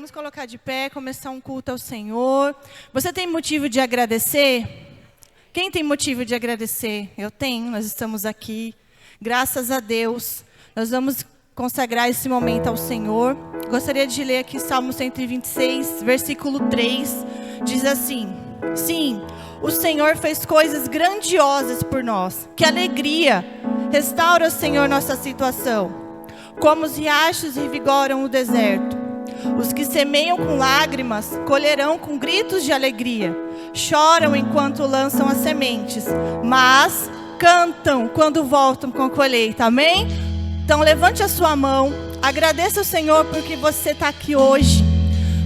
Vamos colocar de pé, começar um culto ao Senhor. Você tem motivo de agradecer? Quem tem motivo de agradecer? Eu tenho, nós estamos aqui. Graças a Deus. Nós vamos consagrar esse momento ao Senhor. Gostaria de ler aqui Salmo 126, versículo 3. Diz assim: sim, o Senhor fez coisas grandiosas por nós. Que alegria! Restaura, Senhor, nossa situação. Como os riachos revigoram o deserto. Os que semeiam com lágrimas colherão com gritos de alegria. Choram enquanto lançam as sementes, mas cantam quando voltam com a colheita. Amém? Então levante a sua mão, agradeça ao Senhor porque você está aqui hoje.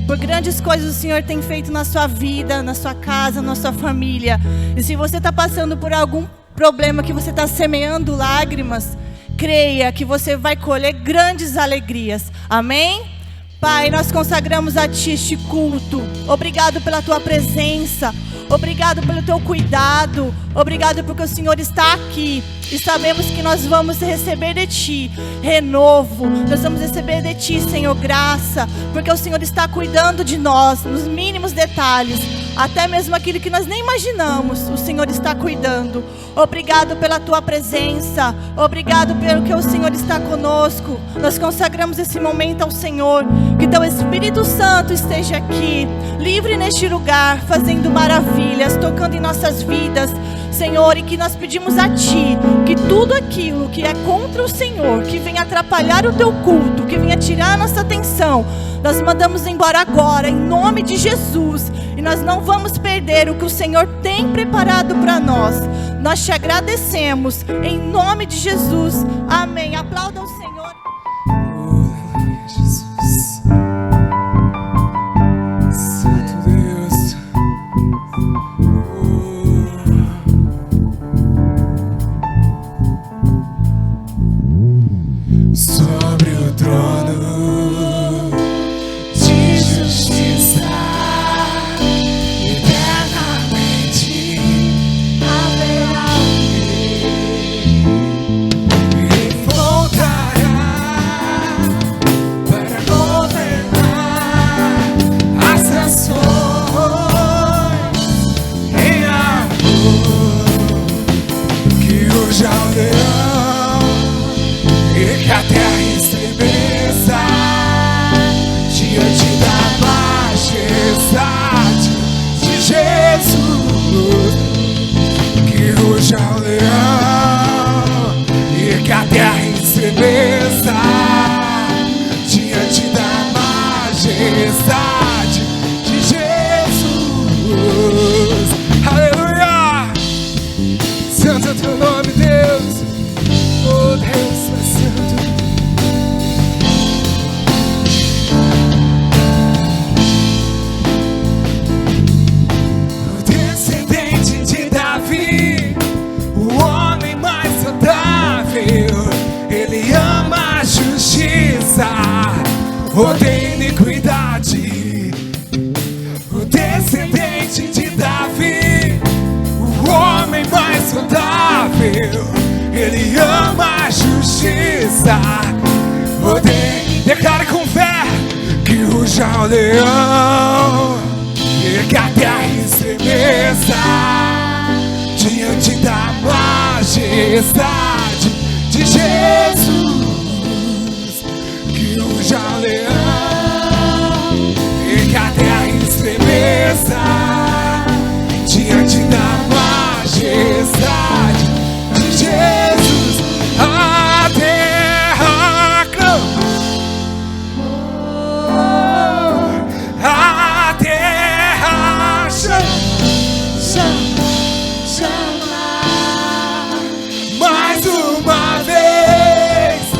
Por grandes coisas o Senhor tem feito na sua vida, na sua casa, na sua família. E se você está passando por algum problema que você está semeando lágrimas, creia que você vai colher grandes alegrias. Amém? Pai, nós consagramos a Ti este culto. Obrigado pela Tua presença. Obrigado pelo Teu cuidado. Obrigado porque o Senhor está aqui. E sabemos que nós vamos receber de Ti renovo. Nós vamos receber de Ti, Senhor, graça. Porque o Senhor está cuidando de nós, nos mínimos detalhes. Até mesmo aquilo que nós nem imaginamos, o Senhor está cuidando. Obrigado pela Tua presença. Obrigado pelo que o Senhor está conosco. Nós consagramos esse momento ao Senhor. Que Teu Espírito Santo esteja aqui, livre neste lugar, fazendo maravilhas, tocando em nossas vidas, Senhor. E que nós pedimos a Ti, que tudo aquilo que é contra o Senhor, que vem atrapalhar o Teu culto, que venha tirar a nossa atenção, nós mandamos embora agora, em nome de Jesus. E nós não vamos perder o que o Senhor tem preparado para nós. Nós Te agradecemos, em nome de Jesus. Amém. Aplaudam o Senhor. Aleluia, Jesus. Santo Deus. Sobre o trono de justiça, eternamente haverá e voltará para governar as nações em amor, que hoje ao leão e que a terra estremeça diante da majestade de Jesus, que ruja o leão e que a terra estremeça diante da majestade de Jesus. Aleluia! Santo é Teu nome, Deus. Oh, Deus é santo. O descendente de Davi, o homem mais saudável, ele ama a justiça, odeia iniquidade. O descendente de Davi, o homem mais saudável, ele ama a justiça, odeia. Declare com fé que ruja o leão e que a terra estremeça diante da majestade de Jesus, que ruja o leão e que a terra estremeça diante da majestade de Jesus. A terra clama, a terra chama mais uma vez.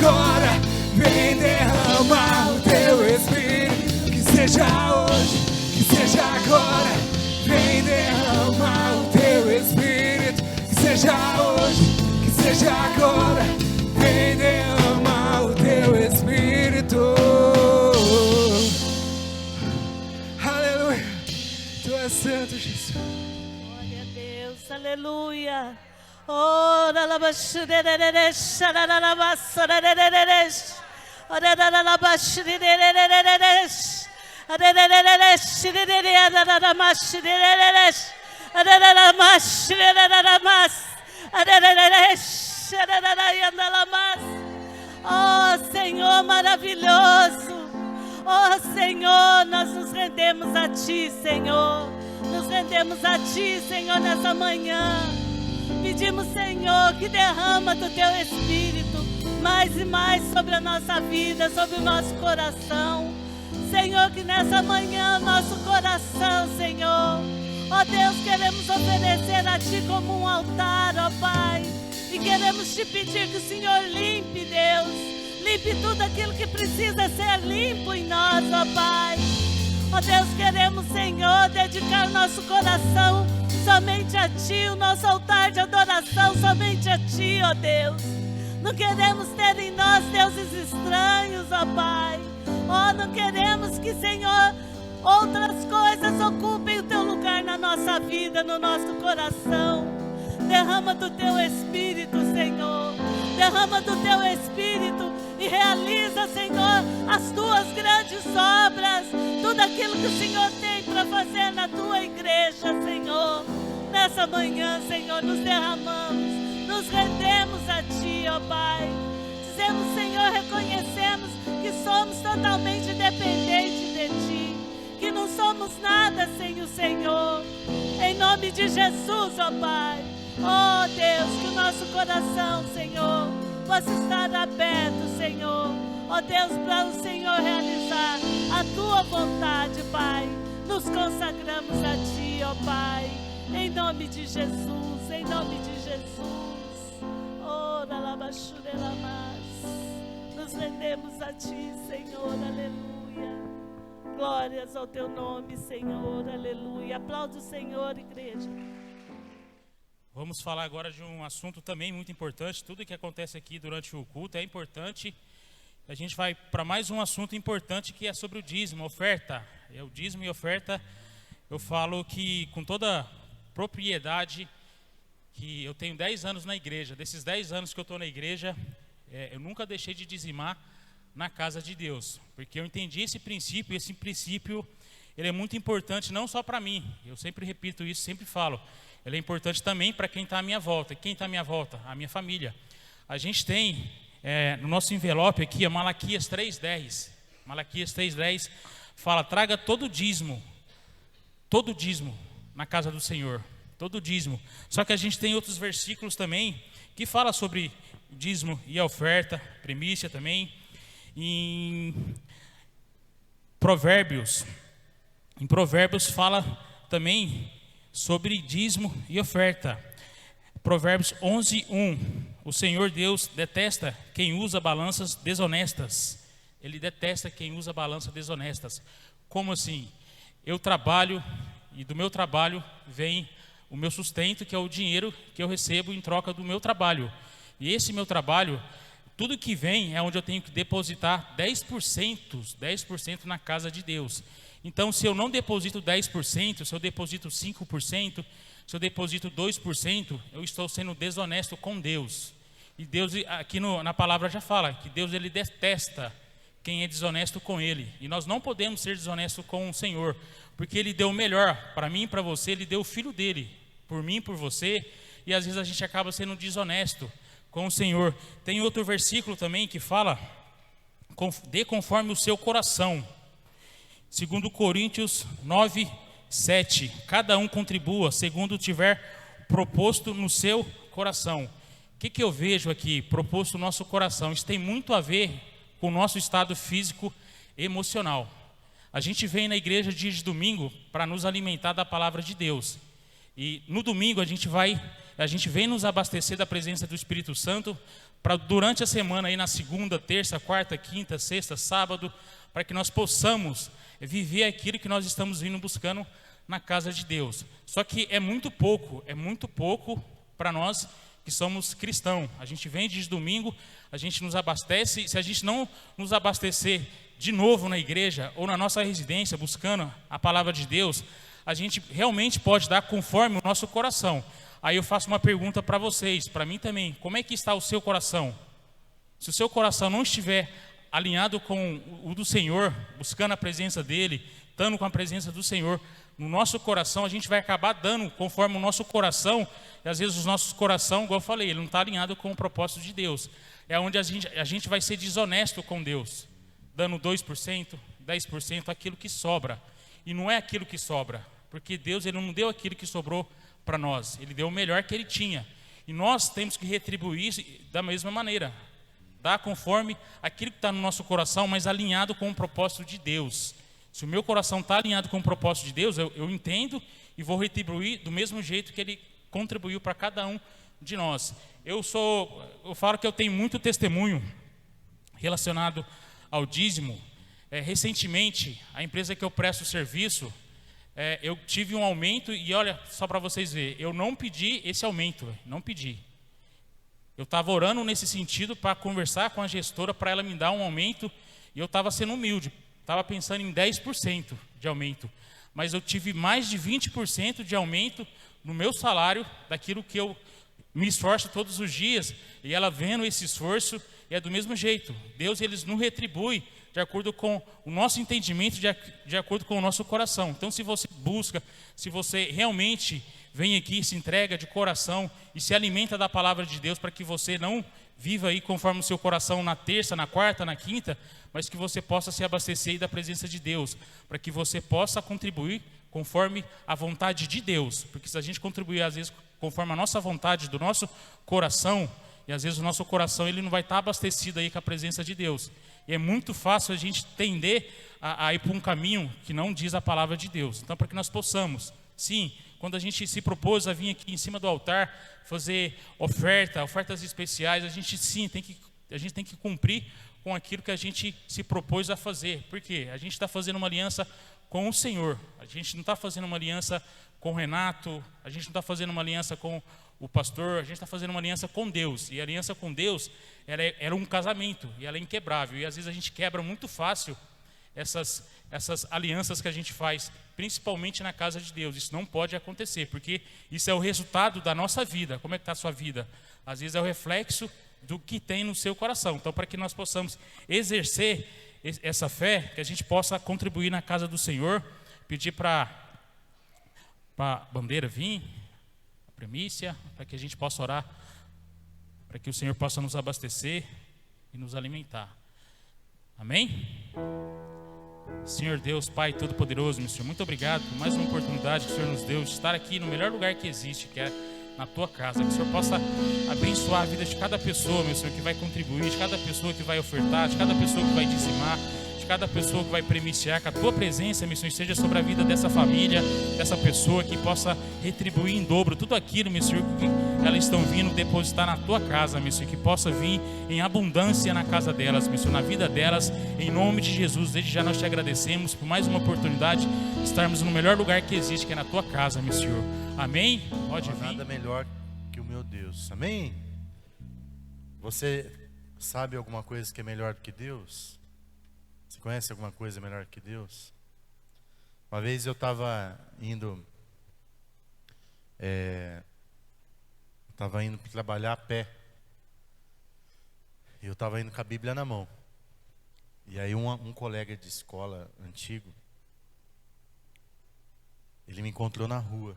agora, vem derramar o teu Espírito. Que seja hoje, que seja agora, vem derramar o teu Espírito. Que seja hoje, que seja agora, vem derramar o teu Espírito. Aleluia, Tu és santo, Jesus. Glória a Deus, aleluia. Ora la bashirereresh, ora la bashirereresh, ora la bashirereresh, ora la bashirereresh, ora la bashirereresh. Oh Senhor maravilhoso, oh Senhor, nós nos rendemos a Ti, Senhor. Nos rendemos a Ti, Senhor, nessa manhã. Pedimos, Senhor, que derrama do Teu Espírito mais e mais sobre a nossa vida, sobre o nosso coração. Senhor, que nessa manhã nosso coração, Senhor, ó Deus, queremos oferecer a Ti como um altar, ó Pai. E queremos Te pedir que o Senhor limpe, Deus. Limpe tudo aquilo que precisa ser limpo em nós, ó Pai. Ó Deus, queremos, Senhor, dedicar o nosso coração somente a Ti, o nosso altar de adoração somente a Ti, ó Deus. Não queremos ter em nós deuses estranhos, ó Pai. Ó, não queremos que, Senhor, outras coisas ocupem o Teu lugar na nossa vida, no nosso coração. Derrama do Teu Espírito, Senhor. Derrama do Teu Espírito e realiza, Senhor, as Tuas grandes obras. Tudo aquilo que o Senhor tem para fazer na Tua igreja, Senhor. Nessa manhã, Senhor, nos derramamos, nos rendemos a Ti, ó Pai. Dizemos, Senhor, reconhecemos que somos totalmente dependentes de Ti, que não somos nada sem o Senhor. Em nome de Jesus, ó Pai. Oh Deus, que o nosso coração, Senhor, possa estar aberto, Senhor. Ó Deus, para o Senhor realizar a Tua vontade, Pai. Nos consagramos a Ti, ó Pai. Em nome de Jesus, em nome de Jesus. Ora lá nos rendemos a Ti, Senhor, aleluia. Glórias ao Teu nome, Senhor, aleluia. Aplauda o Senhor, igreja. Vamos falar agora de um assunto também muito importante. Tudo que acontece aqui durante o culto é importante. A gente vai para mais um assunto importante, que é sobre o dízimo, oferta. É o dízimo e oferta. Eu falo que com toda propriedade, que eu tenho 10 anos na igreja. Desses 10 anos que eu estou na igreja, eu nunca deixei de dizimar na casa de Deus. Porque eu entendi esse princípio, ele é muito importante não só para mim. Eu sempre repito isso, sempre falo. Ele é importante também para quem está à minha volta. E quem está à minha volta? A minha família. A gente tem no nosso envelope aqui, Malaquias 3:10. Malaquias 3:10 fala: traga todo dízimo na casa do Senhor. Todo dízimo. Só que a gente tem outros versículos também que fala sobre dízimo e a oferta, primícia também. Em Provérbios fala também sobre dízimo e oferta. Provérbios 11:1. O Senhor Deus detesta quem usa balanças desonestas. Ele detesta quem usa balanças desonestas. Como assim? Eu trabalho e do meu trabalho vem o meu sustento, que é o dinheiro que eu recebo em troca do meu trabalho. E esse meu trabalho, tudo que vem é onde eu tenho que depositar 10% na casa de Deus. Então, se eu não deposito 10%, se eu deposito 5%, se eu deposito 2%, eu estou sendo desonesto com Deus. E Deus, aqui na palavra já fala, que Deus ele detesta quem é desonesto com Ele. E nós não podemos ser desonestos com o Senhor, porque Ele deu o melhor para mim e para você, Ele deu o Filho dEle, por mim e por você, e às vezes a gente acaba sendo desonesto com o Senhor. Tem outro versículo também que fala: dê conforme o seu coração. 2 Coríntios 9:7. Cada um contribua segundo tiver proposto no seu coração. O que eu vejo aqui? Proposto no nosso coração. Isso tem muito a ver com o nosso estado físico e emocional. A gente vem na igreja dia de domingo para nos alimentar da palavra de Deus. E no domingo a gente vai a gente vem nos abastecer da presença do Espírito Santo para durante a semana, aí na segunda, terça, quarta, quinta, sexta, sábado, para que nós possamos viver aquilo que nós estamos vindo buscando na casa de Deus. Só que é muito pouco para nós que somos cristãos. A gente vem de domingo, a gente nos abastece, se a gente não nos abastecer de novo na igreja ou na nossa residência, buscando a palavra de Deus, a gente realmente pode dar conforme o nosso coração. Aí eu faço uma pergunta para vocês, para mim também, como é que está o seu coração? Se o seu coração não estiver alinhado com o do Senhor, buscando a presença dEle, estando com a presença do Senhor, no nosso coração, a gente vai acabar dando conforme o nosso coração, e às vezes o nosso coração, igual eu falei, ele não está alinhado com o propósito de Deus. É onde a gente vai ser desonesto com Deus, dando 2%, 10%, aquilo que sobra. E não é aquilo que sobra, porque Deus ele não deu aquilo que sobrou para nós, Ele deu o melhor que Ele tinha. E nós temos que retribuir da mesma maneira, dar conforme aquilo que está no nosso coração, mas alinhado com o propósito de Deus. Se o meu coração está alinhado com o propósito de Deus, eu entendo e vou retribuir do mesmo jeito que Ele contribuiu para cada um de nós. Eu falo que eu tenho muito testemunho relacionado ao dízimo. Recentemente, a empresa que eu presto serviço, eu tive um aumento e olha, só para vocês verem, eu não pedi esse aumento, não pedi. Eu estava orando nesse sentido para conversar com a gestora para ela me dar um aumento e eu estava sendo humilde, estava pensando em 10% de aumento, mas eu tive mais de 20% de aumento no meu salário, daquilo que eu me esforço todos os dias, e ela vendo esse esforço, e é do mesmo jeito. Deus ele nos retribui de acordo com o nosso entendimento, de acordo com o nosso coração. Então, se você busca, se você realmente vem aqui, se entrega de coração e se alimenta da palavra de Deus, para que você não viva aí conforme o seu coração na terça, na quarta, na quinta, mas que você possa se abastecer da presença de Deus, para que você possa contribuir conforme a vontade de Deus. Porque se a gente contribuir, às vezes, conforme a nossa vontade do nosso coração, e às vezes o nosso coração ele não vai estar abastecido aí com a presença de Deus. E é muito fácil a gente tender a ir para um caminho que não diz a palavra de Deus. Então, para que nós possamos, sim, quando a gente se propôs a vir aqui em cima do altar, fazer ofertas especiais, a gente tem que cumprir com aquilo que a gente se propôs a fazer. Por quê? A gente está fazendo uma aliança com o Senhor. A gente não está fazendo uma aliança com o Renato, a gente não está fazendo uma aliança com o pastor, a gente está fazendo uma aliança com Deus. E a aliança com Deus era um casamento, e ela é inquebrável. E às vezes a gente quebra muito fácil essas alianças que a gente faz, principalmente na casa de Deus. Isso não pode acontecer, porque isso é o resultado da nossa vida. Como é que está a sua vida? Às vezes é o reflexo do que tem no seu coração. Então, para que nós possamos exercer essa fé, que a gente possa contribuir na casa do Senhor, pedir para a bandeira vir, a primícia, para que a gente possa orar, para que o Senhor possa nos abastecer e nos alimentar. Amém? Senhor Deus, Pai Todo-Poderoso, meu Senhor, muito obrigado por mais uma oportunidade que o Senhor nos deu de estar aqui no melhor lugar que existe, que é na Tua casa. Que o Senhor possa abençoar a vida de cada pessoa, meu Senhor, que vai contribuir, de cada pessoa que vai ofertar, de cada pessoa que vai dizimar, de cada pessoa que vai primiciar, que a Tua presença, meu Senhor, esteja sobre a vida dessa família, dessa pessoa, que possa retribuir em dobro tudo aquilo, meu Senhor, que elas estão vindo depositar na Tua casa, meu Senhor, que possa vir em abundância na casa delas, meu Senhor, na vida delas, em nome de Jesus. Desde já nós te agradecemos por mais uma oportunidade de estarmos no melhor lugar que existe, que é na Tua casa, meu Senhor. Amém? Pode vir. Nada melhor que o meu Deus. Amém? Você sabe alguma coisa que é melhor do que Deus? Você conhece alguma coisa melhor que Deus? Uma vez eu estava indo trabalhar a pé. E eu estava indo com a Bíblia na mão. E aí um colega de escola antigo, ele me encontrou na rua.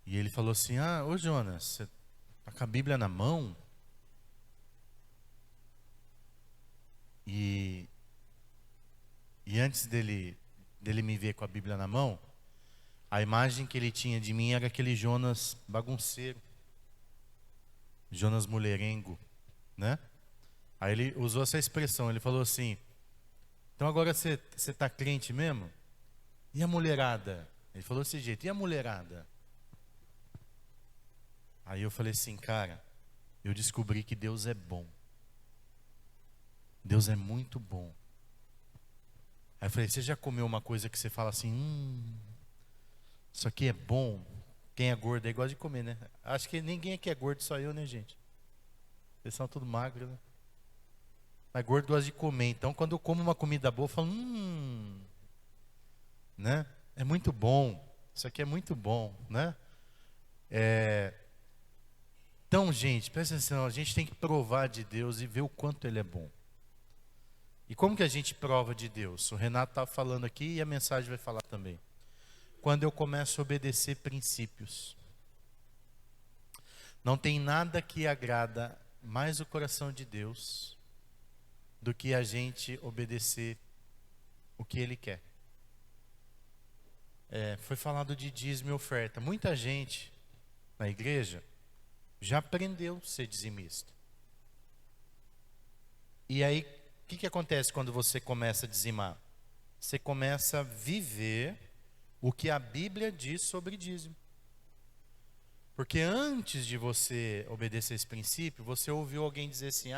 E ele falou assim: ô Jonas, você está com a Bíblia na mão? E antes dele me ver com a Bíblia na mão, a imagem que ele tinha de mim era aquele Jonas bagunceiro, Jonas mulherengo, né? Aí ele usou essa expressão, ele falou assim: então agora você está crente mesmo? E a mulherada? Ele falou desse jeito: e a mulherada? Aí eu falei assim, cara, eu descobri que Deus é bom. Deus é muito bom. Aí eu falei, você já comeu uma coisa que você fala assim, isso aqui é bom? Quem é gordo aí gosta de comer, né? Acho que ninguém aqui é gordo, só eu, né, gente? Vocês são tudo magro, né? Mas gordo gosta de comer. Então, quando eu como uma comida boa, eu falo, né? É muito bom. Isso aqui é muito bom, né? Então, gente, presta atenção. A gente tem que provar de Deus e ver o quanto Ele é bom. E como que a gente prova de Deus? O Renato estava falando aqui e a mensagem vai falar também. Quando eu começo a obedecer princípios. Não tem nada que agrada mais o coração de Deus do que a gente obedecer o que Ele quer. Foi falado de dízimo e oferta. Muita gente na igreja já aprendeu a ser dizimista. E aí, o que acontece quando você começa a dizimar? Você começa a viver o que a Bíblia diz sobre dízimo. Porque antes de você obedecer esse princípio, você ouviu alguém dizer assim,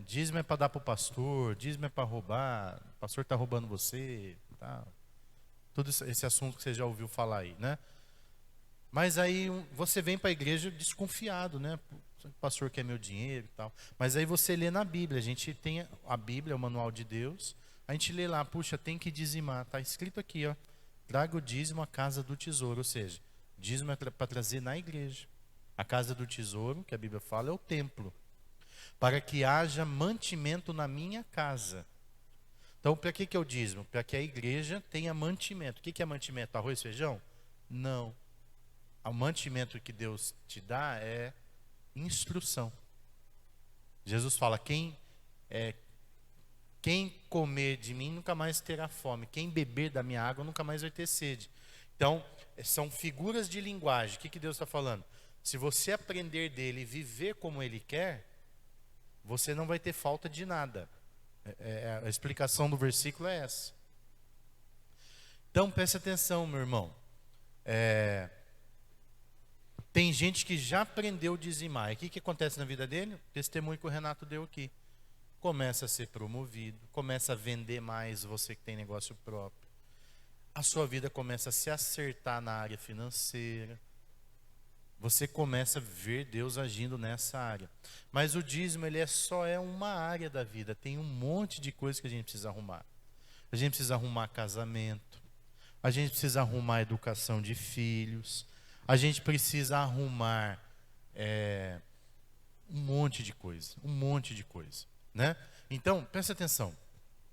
dízimo é para dar para o pastor, dízimo é para roubar, o pastor está roubando você, tá? Todo esse assunto que você já ouviu falar aí, né? Mas aí você vem para a igreja desconfiado, né? O pastor quer meu dinheiro e tal. Mas aí você lê na Bíblia, a gente tem a Bíblia, o manual de Deus, a gente lê lá, puxa, tem que dizimar, está escrito aqui, ó, traga o dízimo à casa do tesouro, ou seja, dízimo é para trazer na igreja. A casa do tesouro, que a Bíblia fala, é o templo, para que haja mantimento na minha casa. Então, para que é o dízimo? Para que a igreja tenha mantimento. O que é mantimento? Arroz e feijão? Não. O mantimento que Deus te dá é instrução. Jesus fala, quem comer de mim nunca mais terá fome. Quem beber da minha água nunca mais vai ter sede. Então, são figuras de linguagem. O que Deus está falando? Se você aprender dele e viver como ele quer, você não vai ter falta de nada. A explicação do versículo é essa. Então, preste atenção, meu irmão. Tem gente que já aprendeu a dizimar. E o que acontece na vida dele? O testemunho que o Renato deu aqui. Começa a ser promovido, começa a vender mais, você que tem negócio próprio. A sua vida começa a se acertar na área financeira. Você começa a ver Deus agindo nessa área. Mas o dízimo, ele só é uma área da vida. Tem um monte de coisas que a gente precisa arrumar. A gente precisa arrumar casamento. A gente precisa arrumar educação de filhos. A gente precisa arrumar um monte de coisa. Um monte de coisa. Né? Então, presta atenção.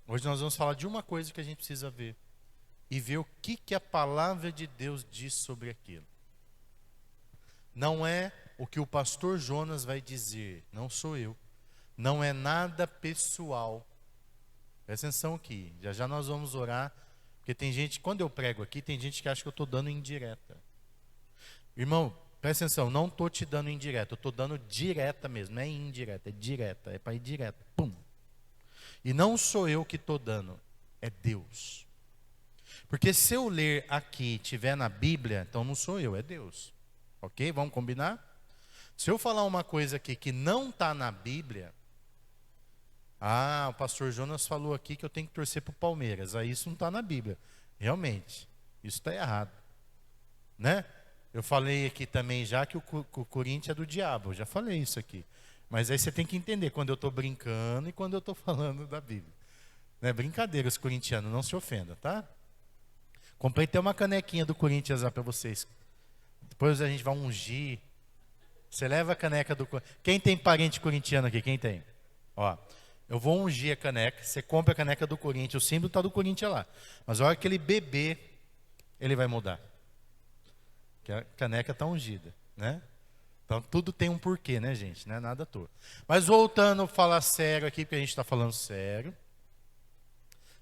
Hoje nós vamos falar de uma coisa que a gente precisa ver. E ver o que a palavra de Deus diz sobre aquilo. Não é o que o pastor Jonas vai dizer, não sou eu. Não é nada pessoal. Presta atenção aqui, já nós vamos orar. Porque tem gente, quando eu prego aqui, tem gente que acha que eu estou dando indireta. Irmão, presta atenção, não estou te dando indireta, eu estou dando direta mesmo, não é indireta, é direta, é para ir direto. Pum. E não sou eu que estou dando, é Deus. Porque se eu ler aqui, tiver na Bíblia, então não sou eu, é Deus. Ok? Vamos combinar? Se eu falar uma coisa aqui que não está na Bíblia, o pastor Jonas falou aqui que eu tenho que torcer para o Palmeiras. Aí isso não está na Bíblia. Realmente, isso está errado. Né? Eu falei aqui também já que o Corinthians é do diabo. Eu já falei isso aqui. Mas aí você tem que entender quando eu estou brincando e quando eu estou falando da Bíblia. Não é brincadeira, os corintianos, não se ofendam, tá? Comprei até uma canequinha do Corinthians lá para vocês. Depois a gente vai ungir. Você leva a caneca do Corinthians. Quem tem parente corintiano aqui? Quem tem? Ó, eu vou ungir a caneca. Você compra a caneca do Corinthians. O símbolo está do Corinthians lá. Mas a hora que ele beber, ele vai mudar. Porque a caneca está ungida, né? Então tudo tem um porquê, né, gente? Não é nada à toa. Mas voltando a falar sério aqui, porque a gente está falando sério.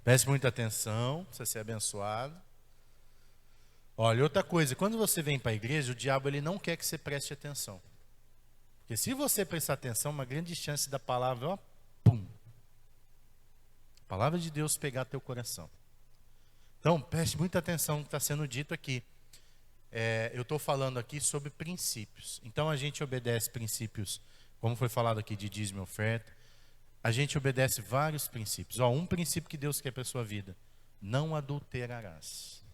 Preste muita atenção, para você ser abençoado. Olha, outra coisa, quando você vem para a igreja, o diabo ele não quer que você preste atenção. Porque se você prestar atenção, uma grande chance da palavra, ó, pum. A palavra de Deus pegar teu coração. Então, preste muita atenção no que está sendo dito aqui. eu estou falando aqui sobre princípios. Então a gente obedece princípios, como foi falado aqui de dízimo e oferta. A gente obedece vários princípios. Um princípio que Deus quer para a sua vida: não adulterarás.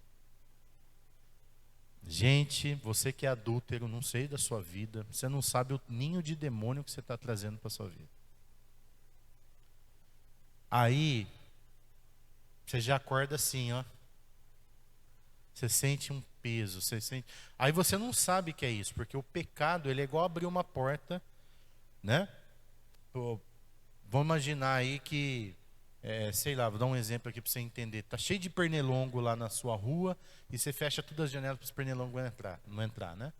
Gente, você que é adúltero, não sei da sua vida, você não sabe o ninho de demônio que você está trazendo para a sua vida. Aí, você já acorda assim, ó. Você sente um peso, você sente... Aí você não sabe que é isso, porque o pecado, ele é igual abrir uma porta, né? Vamos imaginar aí que, sei lá, vou dar um exemplo aqui para você entender. Tá cheio de pernilongo lá na sua rua e você fecha todas as janelas para os pernilongos não entrar, né?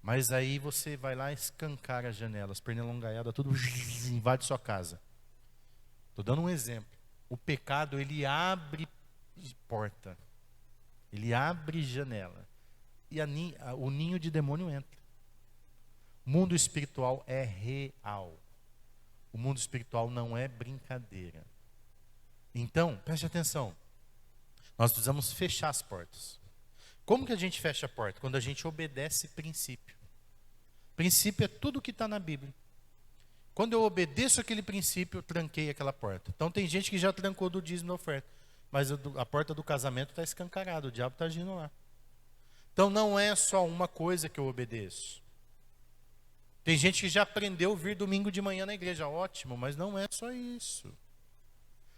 Mas aí você vai lá e escancara as janelas, pernilongaiada, tudo invade sua casa. Estou dando um exemplo. O pecado, ele abre porta. Ele abre janela. E o ninho de demônio entra. O mundo espiritual é real. O mundo espiritual não é brincadeira. Então, preste atenção. Nós precisamos fechar as portas. Como que a gente fecha a porta? Quando a gente obedece princípio. Princípio é tudo que está na Bíblia. Quando eu obedeço aquele princípio, eu tranquei aquela porta. Então tem gente que já trancou do dízimo da oferta. Mas a porta do casamento está escancarada, o diabo está agindo lá. Então não é só uma coisa que eu obedeço. Tem gente que já aprendeu a vir domingo de manhã na igreja, ótimo, mas não é só isso.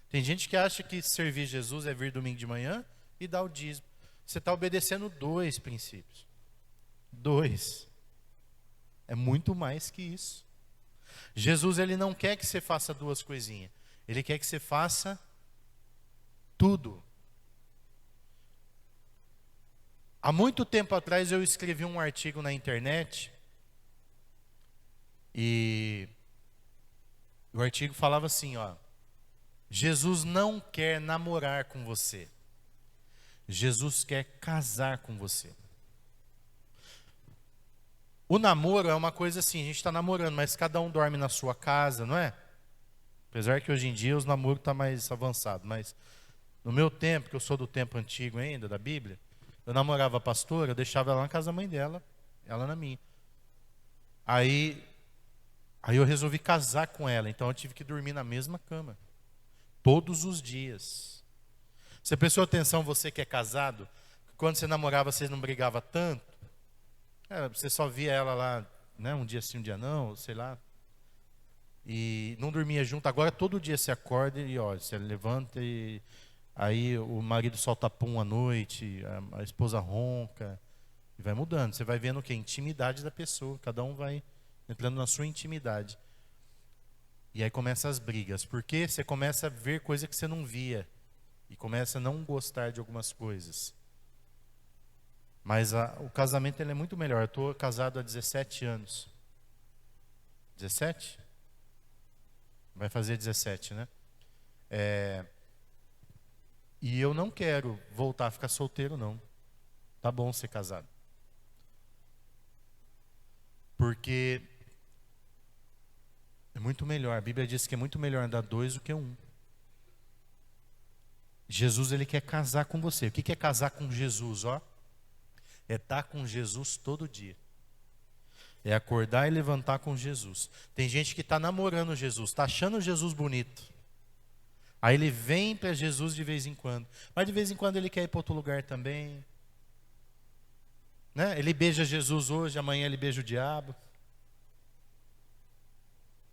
Tem gente que acha que servir Jesus é vir domingo de manhã e dar o dízimo. Você está obedecendo 2 princípios. 2. É muito mais que isso. Jesus, ele não quer que você faça 2 coisinhas. Ele quer que você faça tudo. Há muito tempo atrás eu escrevi um artigo na internet e o artigo falava assim, ó: Jesus não quer namorar com você. Jesus quer casar com você. O namoro é uma coisa assim, a gente está namorando, mas cada um dorme na sua casa, não é? Apesar que hoje em dia os namoros estão mais avançados, mas no meu tempo, que eu sou do tempo antigo ainda, da Bíblia, eu namorava a pastora, eu deixava ela na casa da mãe dela, ela na minha. Aí eu resolvi casar com ela, então eu tive que dormir na mesma cama, todos os dias. Você prestou atenção, você que é casado, que quando você namorava, você não brigava tanto? Você só via ela lá, né, um dia sim, um dia não, sei lá. E não dormia junto. Agora todo dia você acorda e olha, você levanta e... Aí o marido solta pum à noite, a esposa ronca, e vai mudando. Você vai vendo o que? Intimidade da pessoa, cada um vai entrando na sua intimidade. E aí começam as brigas, porque você começa a ver coisa que você não via, e começa a não gostar de algumas coisas. Mas o casamento, ele é muito melhor. Eu estou casado há 17 anos. 17? Vai fazer 17, né? E eu não quero voltar a ficar solteiro, não. Tá bom ser casado. Porque é muito melhor. A Bíblia diz que é muito melhor andar 2 do que 1. Jesus, ele quer casar com você. O que é casar com Jesus? É estar com Jesus todo dia. É acordar e levantar com Jesus. Tem gente que está namorando Jesus, está achando Jesus bonito. Aí ele vem para Jesus de vez em quando. Mas de vez em quando ele quer ir para outro lugar também. Né? Ele beija Jesus hoje, amanhã ele beija o diabo.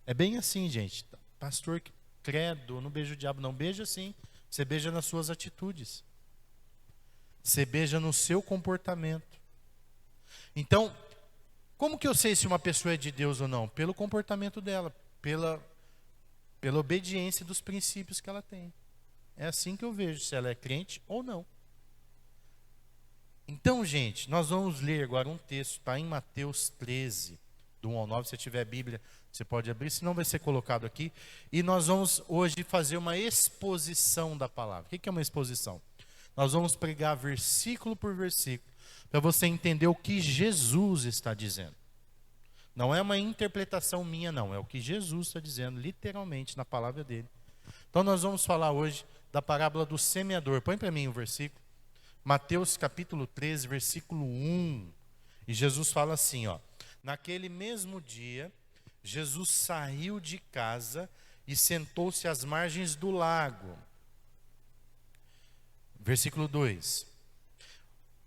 É bem assim, gente. Pastor, credo, não beija o diabo, não. Beija sim. Você beija nas suas atitudes. Você beija no seu comportamento. Então, como que eu sei se uma pessoa é de Deus ou não? Pelo comportamento dela, pela obediência dos princípios que ela tem. É assim que eu vejo se ela é crente ou não. Então, gente, nós vamos ler agora um texto, está em Mateus 13, do 1 ao 9. Se você tiver a Bíblia, você pode abrir, senão vai ser colocado aqui. E nós vamos hoje fazer uma exposição da palavra. O que é uma exposição? Nós vamos pregar versículo por versículo, para você entender o que Jesus está dizendo. Não é uma interpretação minha, não. É o que Jesus está dizendo, literalmente, na palavra dele. Então, nós vamos falar hoje da parábola do semeador. Põe para mim o versículo. Mateus capítulo 13, versículo 1. E Jesus fala assim, ó: naquele mesmo dia, Jesus saiu de casa e sentou-se às margens do lago. Versículo 2.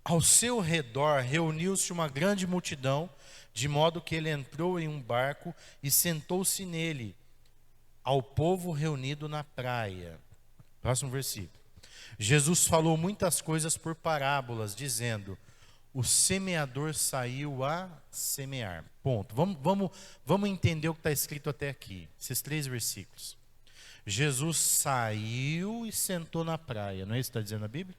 Ao seu redor reuniu-se uma grande multidão, de modo que ele entrou em um barco e sentou-se nele, ao povo reunido na praia. Próximo versículo. Jesus falou muitas coisas por parábolas, dizendo: o semeador saiu a semear. Ponto. Vamos entender o que está escrito até aqui, esses 3 versículos. Jesus saiu e sentou na praia, não é isso que está dizendo a Bíblia?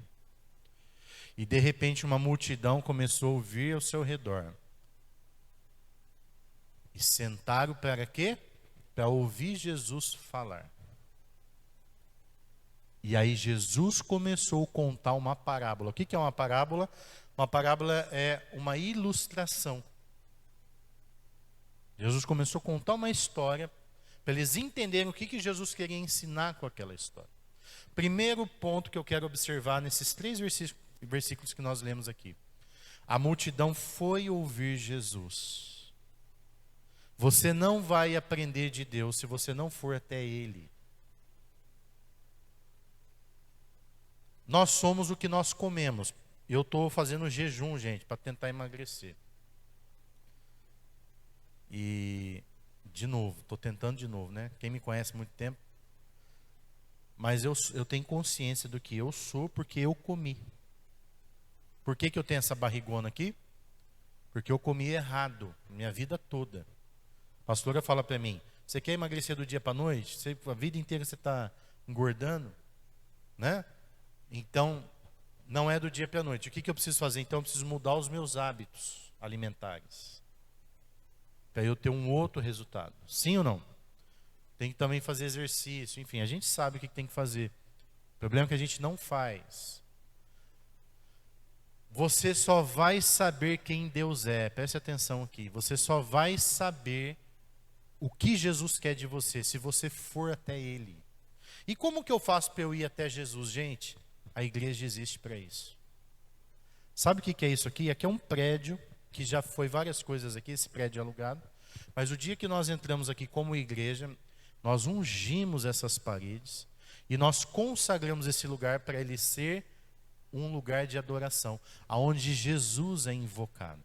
E de repente uma multidão começou a ouvir ao seu redor. E sentaram para quê? Para ouvir Jesus falar. E aí Jesus começou a contar uma parábola. O que é uma parábola? Uma parábola é uma ilustração. Jesus começou a contar uma história para eles entenderem o que Jesus queria ensinar com aquela história. Primeiro ponto que eu quero observar nesses 3 versículos que nós lemos aqui. A multidão foi ouvir Jesus. Você não vai aprender de Deus se você não for até Ele. Nós somos o que nós comemos. Eu estou fazendo jejum, gente, para tentar emagrecer. E, de novo, estou tentando de novo, né? Quem me conhece há muito tempo. Mas eu tenho consciência do que eu sou porque eu comi. Por que eu tenho essa barrigona aqui? Porque eu comi errado, minha vida toda. A pastora fala para mim: você quer emagrecer do dia para a noite? A vida inteira você está engordando, né? Então, não é do dia para a noite. O que eu preciso fazer? Então, eu preciso mudar os meus hábitos alimentares, para eu ter um outro resultado. Sim ou não? Tem que também fazer exercício. Enfim, a gente sabe o que tem que fazer. O problema é que a gente não faz. Você só vai saber quem Deus é. Preste atenção aqui. Você só vai saber o que Jesus quer de você se você for até Ele. E como que eu faço para eu ir até Jesus, gente? A igreja existe para isso. Sabe o que é isso aqui? Aqui é um prédio, que já foi várias coisas aqui, esse prédio é alugado. Mas o dia que nós entramos aqui como igreja, nós ungimos essas paredes e nós consagramos esse lugar para ele ser um lugar de adoração, aonde Jesus é invocado.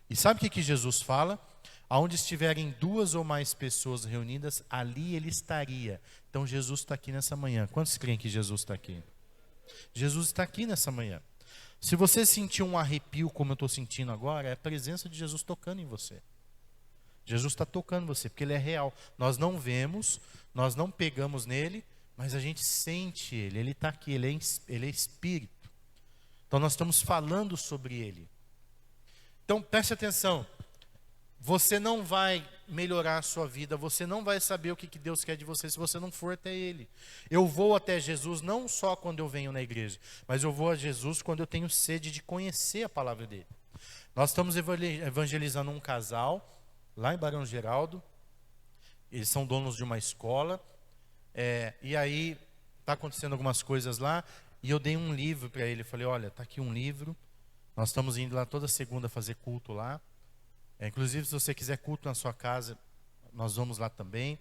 E sabe o que Jesus fala? Aonde estiverem 2 ou mais pessoas reunidas, ali ele estaria. Então Jesus está aqui nessa manhã. Quantos creem que Jesus está aqui? Jesus está aqui nessa manhã. Se você sentir um arrepio como eu estou sentindo agora, é a presença de Jesus tocando em você. Jesus está tocando você, porque Ele é real. Nós não vemos, nós não pegamos nele, mas a gente sente Ele. Ele está aqui, ele é Espírito. Então nós estamos falando sobre Ele. Então preste atenção. Você não vai melhorar a sua vida, você não vai saber o que Deus quer de você se você não for até Ele. Eu vou até Jesus não só quando eu venho na igreja, mas eu vou a Jesus quando eu tenho sede de conhecer a palavra dEle. Nós estamos evangelizando um casal, lá em Barão Geraldo. Eles são donos de uma escola, e aí está acontecendo algumas coisas lá, e eu dei um livro para ele, falei: olha, está aqui um livro, nós estamos indo lá toda segunda fazer culto lá. Inclusive, se você quiser culto na sua casa, nós vamos lá também.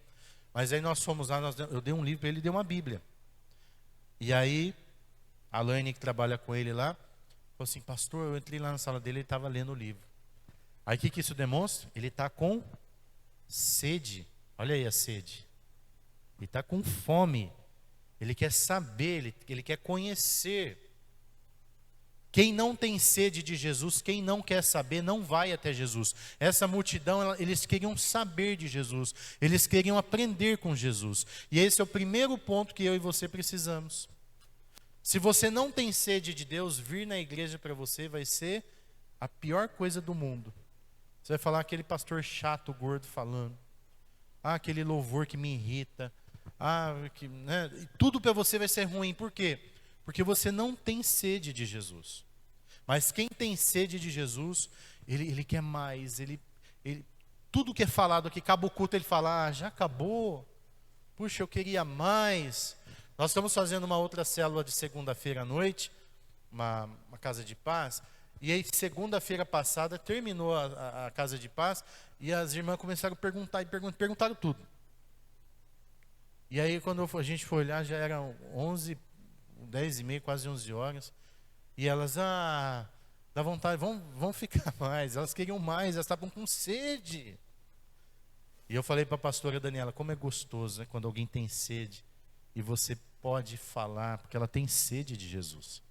Mas aí nós fomos lá, eu dei um livro para ele, deu uma Bíblia. E aí, a Laine, que trabalha com ele lá, falou assim: pastor, eu entrei lá na sala dele, ele estava lendo o livro. Aí o que isso demonstra? Ele está com sede. Olha aí a sede. Ele está com fome. Ele quer saber, ele quer conhecer. Quem não tem sede de Jesus, quem não quer saber, não vai até Jesus. Essa multidão, eles queriam saber de Jesus. Eles queriam aprender com Jesus. E esse é o primeiro ponto que eu e você precisamos. Se você não tem sede de Deus, vir na igreja para você vai ser a pior coisa do mundo. Você vai falar: aquele pastor chato, gordo falando. Aquele louvor que me irrita. Né? Tudo para você vai ser ruim. Por quê? Porque você não tem sede de Jesus. Mas quem tem sede de Jesus, ele quer mais. Tudo que é falado aqui, acaba o culto, ele fala: já acabou. Puxa, eu queria mais. Nós estamos fazendo uma outra célula de segunda-feira à noite. uma casa de paz. E aí, segunda-feira passada, terminou a casa de paz. E as irmãs começaram a perguntar, perguntaram tudo. E aí, quando a gente foi olhar, já eram 11, 10h30, quase 11 horas. E elas, dá vontade, vão ficar mais. Elas queriam mais, elas estavam com sede. E eu falei para a pastora Daniela, como é gostoso, né, quando alguém tem sede e você pode falar, porque ela tem sede de Jesus.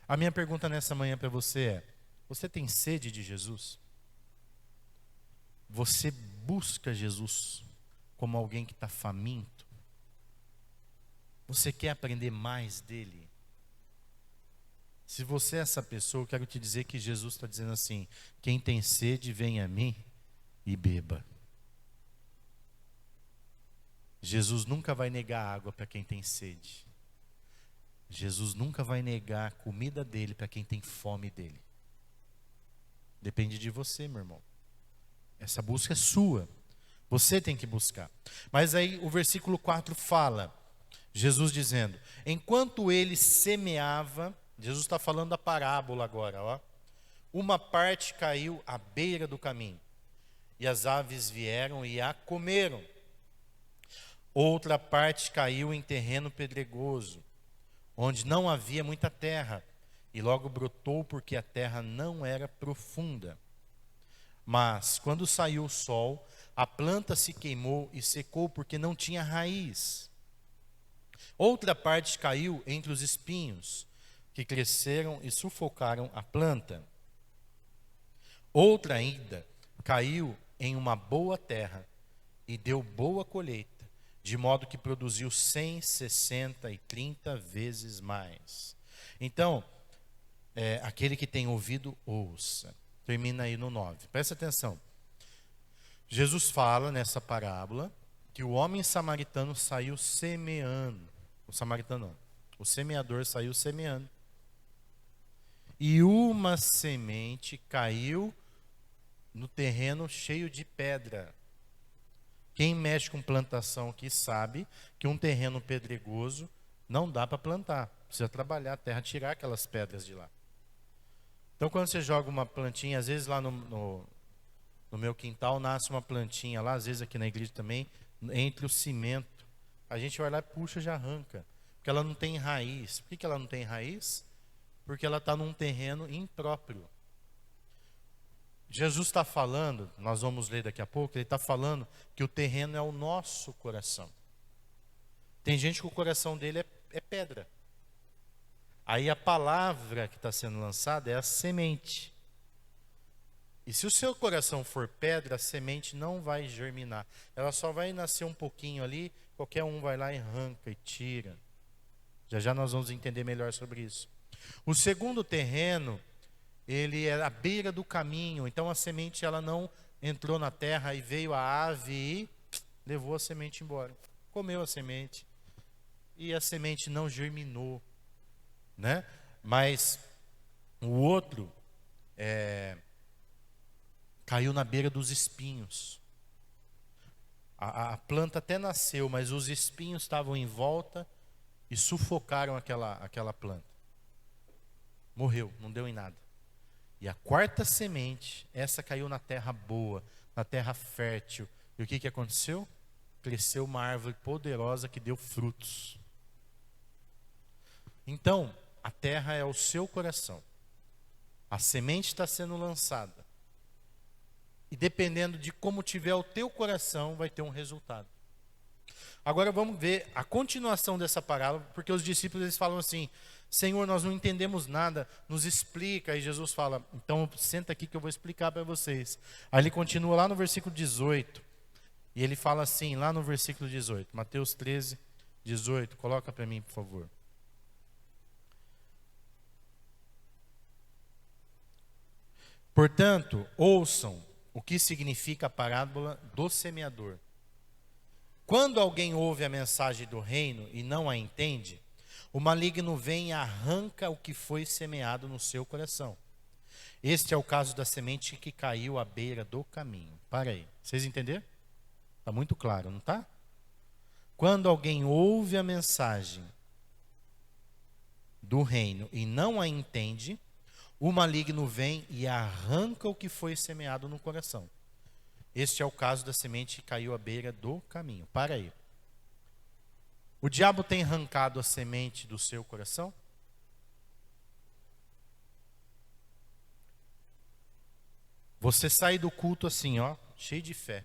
A minha pergunta nessa manhã para você é: você tem sede de Jesus? Você busca Jesus como alguém que está faminto? Você quer aprender mais dele? Se você é essa pessoa, eu quero te dizer que Jesus está dizendo assim: quem tem sede, vem a mim e beba. Jesus nunca vai negar água para quem tem sede. Jesus nunca vai negar a comida dele para quem tem fome dele. Depende de você, meu irmão. Essa busca é sua. Você tem que buscar. Mas aí o versículo 4 fala, Jesus dizendo, enquanto ele semeava, Jesus está falando da parábola agora, ó. Uma parte caiu à beira do caminho, e as aves vieram e a comeram. Outra parte caiu em terreno pedregoso, onde não havia muita terra, e logo brotou porque a terra não era profunda. Mas, quando saiu o sol, a planta se queimou e secou porque não tinha raiz. Outra parte caiu entre os espinhos, que cresceram e sufocaram a planta. Outra ainda caiu em uma boa terra e deu boa colheita, de modo que produziu 100, 60 e 30 vezes mais. Então, aquele que tem ouvido, ouça. Termina aí no 9. Presta atenção. Jesus fala nessa parábola que o homem samaritano saiu semeando. O semeador saiu semeando. E uma semente caiu no terreno cheio de pedra. Quem mexe com plantação aqui sabe que um terreno pedregoso não dá para plantar. Precisa trabalhar a terra, tirar aquelas pedras de lá. Então, quando você joga uma plantinha, às vezes lá no meu quintal nasce uma plantinha lá, às vezes aqui na igreja também, entre o cimento. A gente vai lá e puxa, já arranca. Porque ela não tem raiz. Por que ela não tem raiz? Porque ela está num terreno impróprio. Jesus está falando, nós vamos ler daqui a pouco, ele está falando que o terreno é o nosso coração. Tem gente que o coração dele é pedra. Aí a palavra que está sendo lançada é a semente. E se o seu coração for pedra, a semente não vai germinar. Ela só vai nascer um pouquinho ali, qualquer um vai lá e arranca e tira. Já já nós vamos entender melhor sobre isso. O segundo terreno, ele é à beira do caminho. Então a semente ela não entrou na terra e veio a ave e levou a semente embora. Comeu a semente. E a semente não germinou, né? Mas o outro caiu na beira dos espinhos. A planta até nasceu, mas os espinhos estavam em volta e sufocaram aquela planta. Morreu, não deu em nada. E a quarta semente, essa caiu na terra boa, na terra fértil. E o que aconteceu? Cresceu uma árvore poderosa que deu frutos. Então, a terra é o seu coração. A semente está sendo lançada. E dependendo de como tiver o teu coração, vai ter um resultado. Agora vamos ver a continuação dessa parábola, porque os discípulos eles falam assim: Senhor, nós não entendemos nada, nos explica. E Jesus fala: então senta aqui que eu vou explicar para vocês. Aí ele continua lá no versículo 18. E ele fala assim, lá no versículo 18, Mateus 13, 18. Coloca para mim, por favor. Portanto, ouçam o que significa a parábola do semeador. Quando alguém ouve a mensagem do reino e não a entende, o maligno vem e arranca o que foi semeado no seu coração. Este é o caso da semente que caiu à beira do caminho. Para aí, vocês entenderam? Está muito claro, não está? Quando alguém ouve a mensagem do reino e não a entende, o maligno vem e arranca o que foi semeado no coração. Este é o caso da semente que caiu à beira do caminho. Para aí. O diabo tem arrancado a semente do seu coração? Você sai do culto assim, ó, cheio de fé.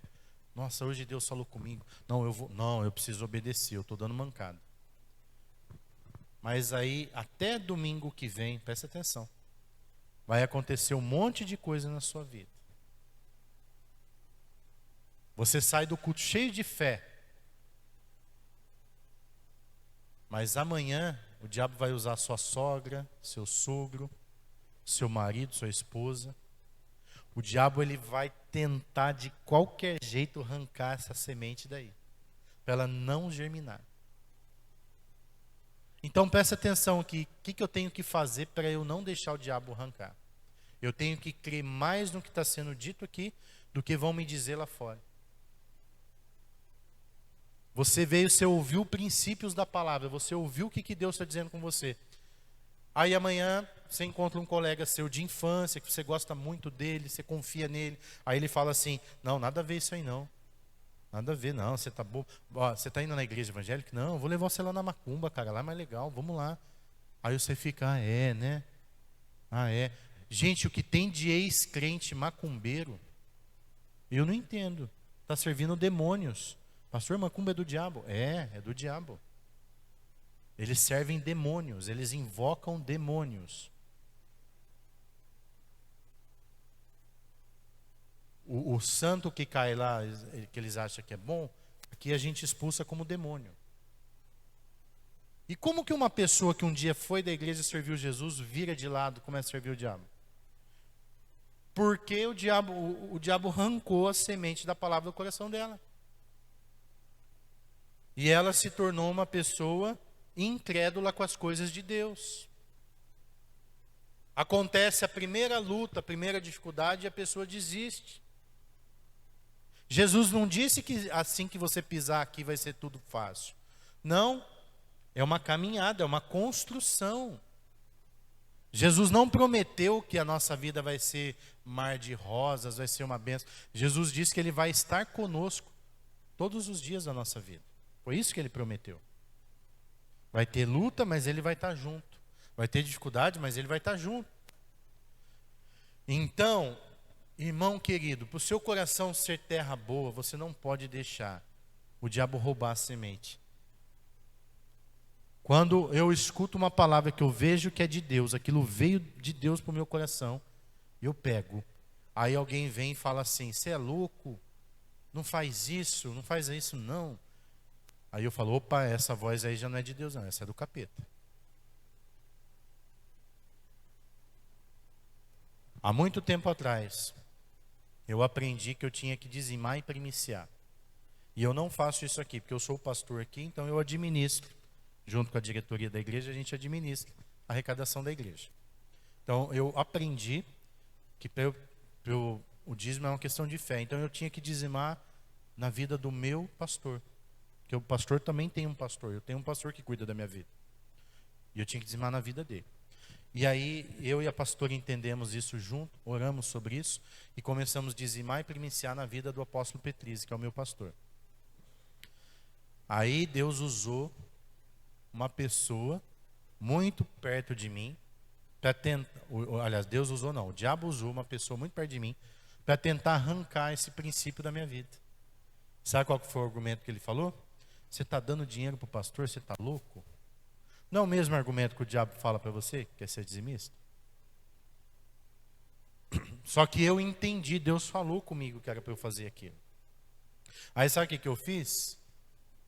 Nossa, hoje Deus falou comigo. Não, eu preciso obedecer, eu estou dando mancada. Mas aí, até domingo que vem, presta atenção, vai acontecer um monte de coisa na sua vida. Você sai do culto cheio de fé. Mas amanhã, o diabo vai usar sua sogra, seu sogro, seu marido, sua esposa. O diabo, ele vai tentar de qualquer jeito arrancar essa semente daí, para ela não germinar. Então presta atenção aqui, o que eu tenho que fazer para eu não deixar o diabo arrancar? Eu tenho que crer mais no que está sendo dito aqui do que vão me dizer lá fora. Você ouviu princípios da palavra, você ouviu o que Deus está dizendo com você. Aí amanhã você encontra um colega seu de infância, que você gosta muito dele, você confia nele. Aí ele fala assim, não, nada a ver isso aí não. Nada a ver, não, você está bom. Você está indo na igreja evangélica? Não, eu vou levar você lá na macumba, cara, lá é mais legal, vamos lá. Aí você fica, né? É. Gente, o que tem de ex-crente macumbeiro, eu não entendo. Está servindo demônios. Pastor, macumba é do diabo? É do diabo. Eles servem demônios, eles invocam demônios. O santo que cai lá, que eles acham que é bom, aqui a gente expulsa como demônio. E como que uma pessoa que um dia foi da igreja e serviu Jesus, vira de lado e começa a servir o diabo? Porque o diabo arrancou a semente da palavra do coração dela. E ela se tornou uma pessoa incrédula com as coisas de Deus. Acontece a primeira luta, a primeira dificuldade e a pessoa desiste. Jesus não disse que assim que você pisar aqui vai ser tudo fácil. Não, é uma caminhada, é uma construção. Jesus não prometeu que a nossa vida vai ser mar de rosas, vai ser uma bênção. Jesus disse que Ele vai estar conosco todos os dias da nossa vida. Foi isso que Ele prometeu. Vai ter luta, mas Ele vai estar junto. Vai ter dificuldade, mas Ele vai estar junto. Então, irmão querido, para o seu coração ser terra boa, você não pode deixar o diabo roubar a semente. Quando eu escuto uma palavra que eu vejo que é de Deus, aquilo veio de Deus para o meu coração, eu pego. Aí alguém vem e fala assim, você é louco? Não faz isso não. Aí eu falo, opa, essa voz aí já não é de Deus não, essa é do capeta. Há muito tempo atrás, eu aprendi que eu tinha que dizimar e primiciar. E eu não faço isso aqui, porque eu sou o pastor aqui, então eu administro. Junto com a diretoria da igreja, a gente administra a arrecadação da igreja. Então, eu aprendi que o dízimo é uma questão de fé. Então, eu tinha que dizimar na vida do meu pastor. Porque o pastor também tem um pastor. Eu tenho um pastor que cuida da minha vida. E eu tinha que dizimar na vida dele. E aí, eu e a pastora entendemos isso junto, oramos sobre isso, e começamos a dizimar e primiciar na vida do apóstolo Petrizzi, que é o meu pastor. Aí, Deus usou uma pessoa muito perto de mim para tentar, aliás, Deus usou não, o diabo usou uma pessoa muito perto de mim para tentar arrancar esse princípio da minha vida. Sabe qual foi o argumento que ele falou? Você está dando dinheiro para o pastor, você está louco? Não é o mesmo argumento que o diabo fala para você, que é ser dizimista? Só que eu entendi, Deus falou comigo que era para eu fazer aquilo. Aí sabe o que eu fiz?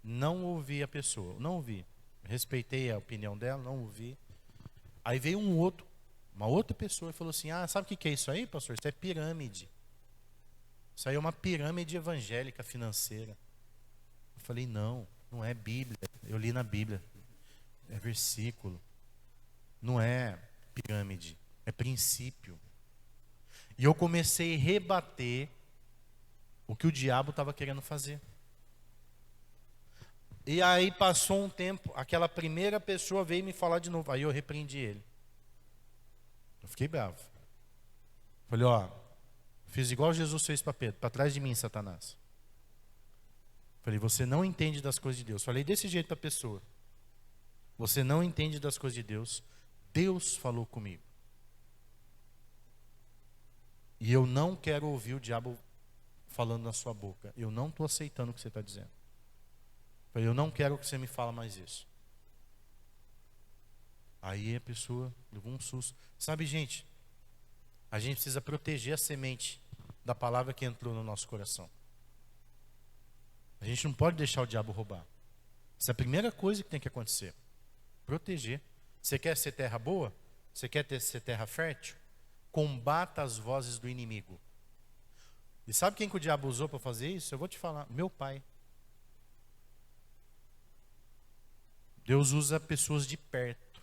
Não ouvi a pessoa, não ouvi. Respeitei a opinião dela, não ouvi. Aí veio uma outra pessoa e falou assim, sabe o que é isso aí, pastor? Isso é pirâmide. Isso aí é uma pirâmide evangélica financeira. Eu falei, não é Bíblia. Eu li na Bíblia. É versículo. Não é pirâmide, é princípio. E eu comecei a rebater o que o diabo estava querendo fazer. E aí passou um tempo, aquela primeira pessoa veio me falar de novo. Aí eu repreendi ele. Eu fiquei bravo. Falei, ó, fiz igual Jesus fez para Pedro, para trás de mim, Satanás. Falei, você não entende das coisas de Deus. Falei desse jeito para a pessoa. Você não entende das coisas de Deus. Deus falou comigo. E eu não quero ouvir o diabo falando na sua boca. Eu não estou aceitando o que você está dizendo. Falei, eu não quero que você me fale mais isso. Aí a pessoa levou um susto. Sabe, gente, a gente precisa proteger a semente da palavra que entrou no nosso coração. A gente não pode deixar o diabo roubar. Essa é a primeira coisa que tem que acontecer. Proteger. Você quer ser terra boa? Você quer ser terra fértil? Combata as vozes do inimigo. E sabe quem que o diabo usou para fazer isso? Eu vou te falar. Meu pai. Deus usa pessoas de perto.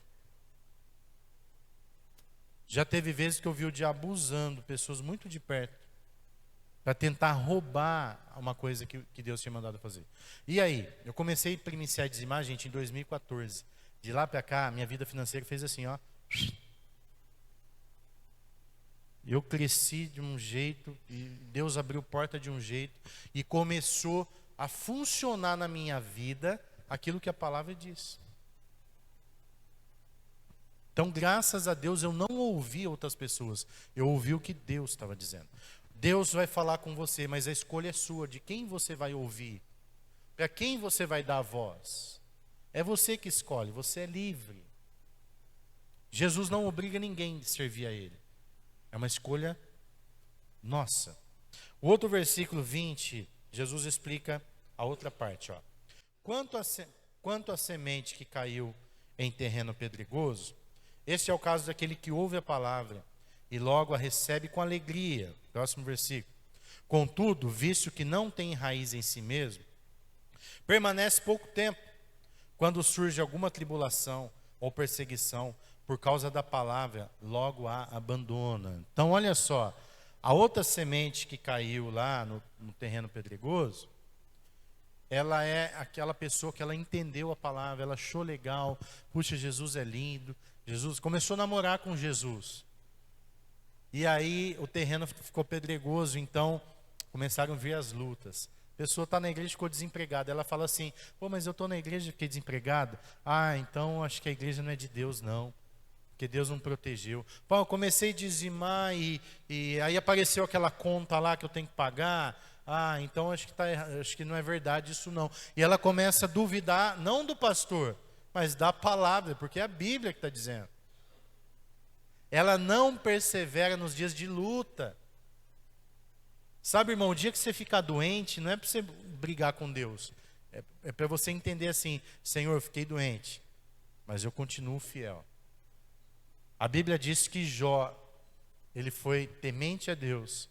Já teve vezes que eu vi o diabo usando pessoas muito de perto para tentar roubar uma coisa que Deus tinha mandado fazer. E aí, eu comecei a iniciar a dizimar, gente, em 2014. De lá para cá, minha vida financeira fez assim, ó. Eu cresci de um jeito, e Deus abriu porta de um jeito, e começou a funcionar na minha vida aquilo que a palavra diz. Então, graças a Deus, eu não ouvi outras pessoas, eu ouvi o que Deus estava dizendo. Deus vai falar com você, mas a escolha é sua, de quem você vai ouvir, para quem você vai dar a voz. É você que escolhe, você é livre. Jesus não obriga ninguém a servir a Ele. É uma escolha nossa. O outro versículo 20, Jesus explica a outra parte. Ó. Quanto à semente que caiu em terreno pedregoso, este é o caso daquele que ouve a palavra e logo a recebe com alegria. Próximo versículo. Contudo, visto que não tem raiz em si mesmo, permanece pouco tempo. Quando surge alguma tribulação ou perseguição por causa da palavra, logo a abandona. Então, olha só, a outra semente que caiu lá no terreno pedregoso, ela é aquela pessoa que ela entendeu a palavra, ela achou legal, puxa, Jesus é lindo, Jesus começou a namorar com Jesus. E aí o terreno ficou pedregoso, então começaram a vir as lutas. A pessoa está na igreja e ficou desempregada. Ela fala assim, pô, mas eu estou na igreja e fiquei desempregado. Ah, então acho que a igreja não é de Deus não. Porque Deus não protegeu. Pô, eu comecei a dizimar e aí apareceu aquela conta lá que eu tenho que pagar. Ah, então acho que não é verdade isso não. E ela começa a duvidar, não do pastor, mas da palavra, porque é a Bíblia que está dizendo. Ela não persevera nos dias de luta. Sabe, irmão, o dia que você ficar doente, não é para você brigar com Deus. É para você entender assim, Senhor, eu fiquei doente, mas eu continuo fiel. A Bíblia diz que Jó, ele foi temente a Deus.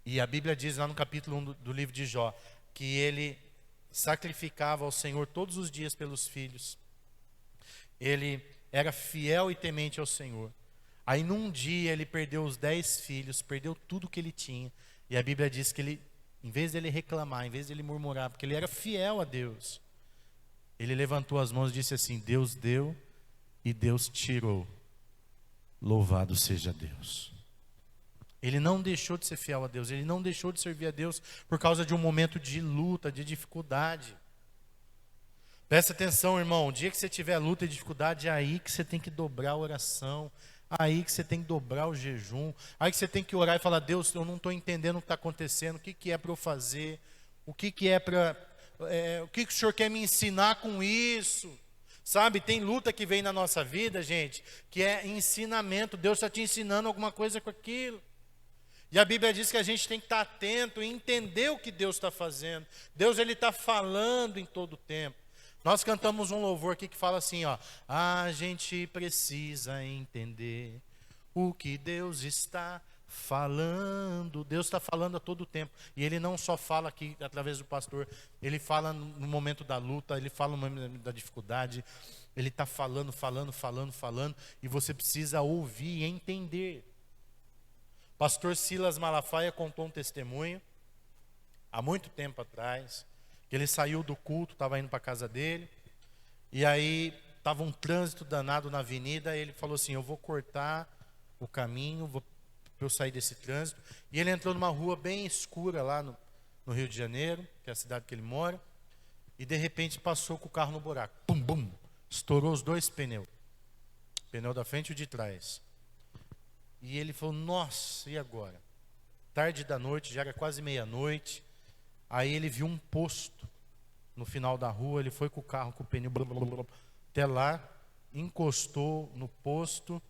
E a Bíblia diz lá no capítulo 1 do livro de Jó, que ele sacrificava ao Senhor todos os dias pelos filhos. Ele era fiel e temente ao Senhor. Aí num dia ele perdeu os 10 filhos, perdeu tudo que ele tinha. E a Bíblia diz que ele, em vez dele reclamar, em vez dele murmurar, porque ele era fiel a Deus, ele levantou as mãos e disse assim, Deus deu e Deus tirou. Louvado seja Deus. Ele não deixou de ser fiel a Deus, ele não deixou de servir a Deus por causa de um momento de luta, de dificuldade. Presta atenção, irmão, o dia que você tiver luta e dificuldade, é aí que você tem que dobrar a oração, aí que você tem que dobrar o jejum, aí que você tem que orar e falar, Deus, eu não estou entendendo o que está acontecendo, o que é para eu fazer, o que é para... o que o Senhor quer me ensinar com isso? Sabe, tem luta que vem na nossa vida, gente, que é ensinamento, Deus está te ensinando alguma coisa com aquilo. E a Bíblia diz que a gente tem que estar atento e entender o que Deus está fazendo. Deus, Ele está falando em todo o tempo. Nós cantamos um louvor aqui que fala assim, ó, a gente precisa entender o que Deus está falando. Deus está falando a todo tempo. E Ele não só fala aqui através do pastor, Ele fala no momento da luta, Ele fala no momento da dificuldade. Ele está falando, e você precisa ouvir e entender. Pastor Silas Malafaia contou um testemunho, há muito tempo atrás, Ele saiu do culto, estava indo para a casa dele, e aí estava um trânsito danado na avenida, ele falou assim, eu vou cortar o caminho, para eu sair desse trânsito. E ele entrou numa rua bem escura lá no Rio de Janeiro, que é a cidade que ele mora, e de repente passou com o carro no buraco. Pum, bum, estourou os 2 pneus. O pneu da frente e o de trás. E ele falou, nossa, e agora? Tarde da noite, já era quase meia-noite. Aí ele viu um posto no final da rua, ele foi com o carro, com o pneu, blá, blá, blá, até lá, encostou no posto.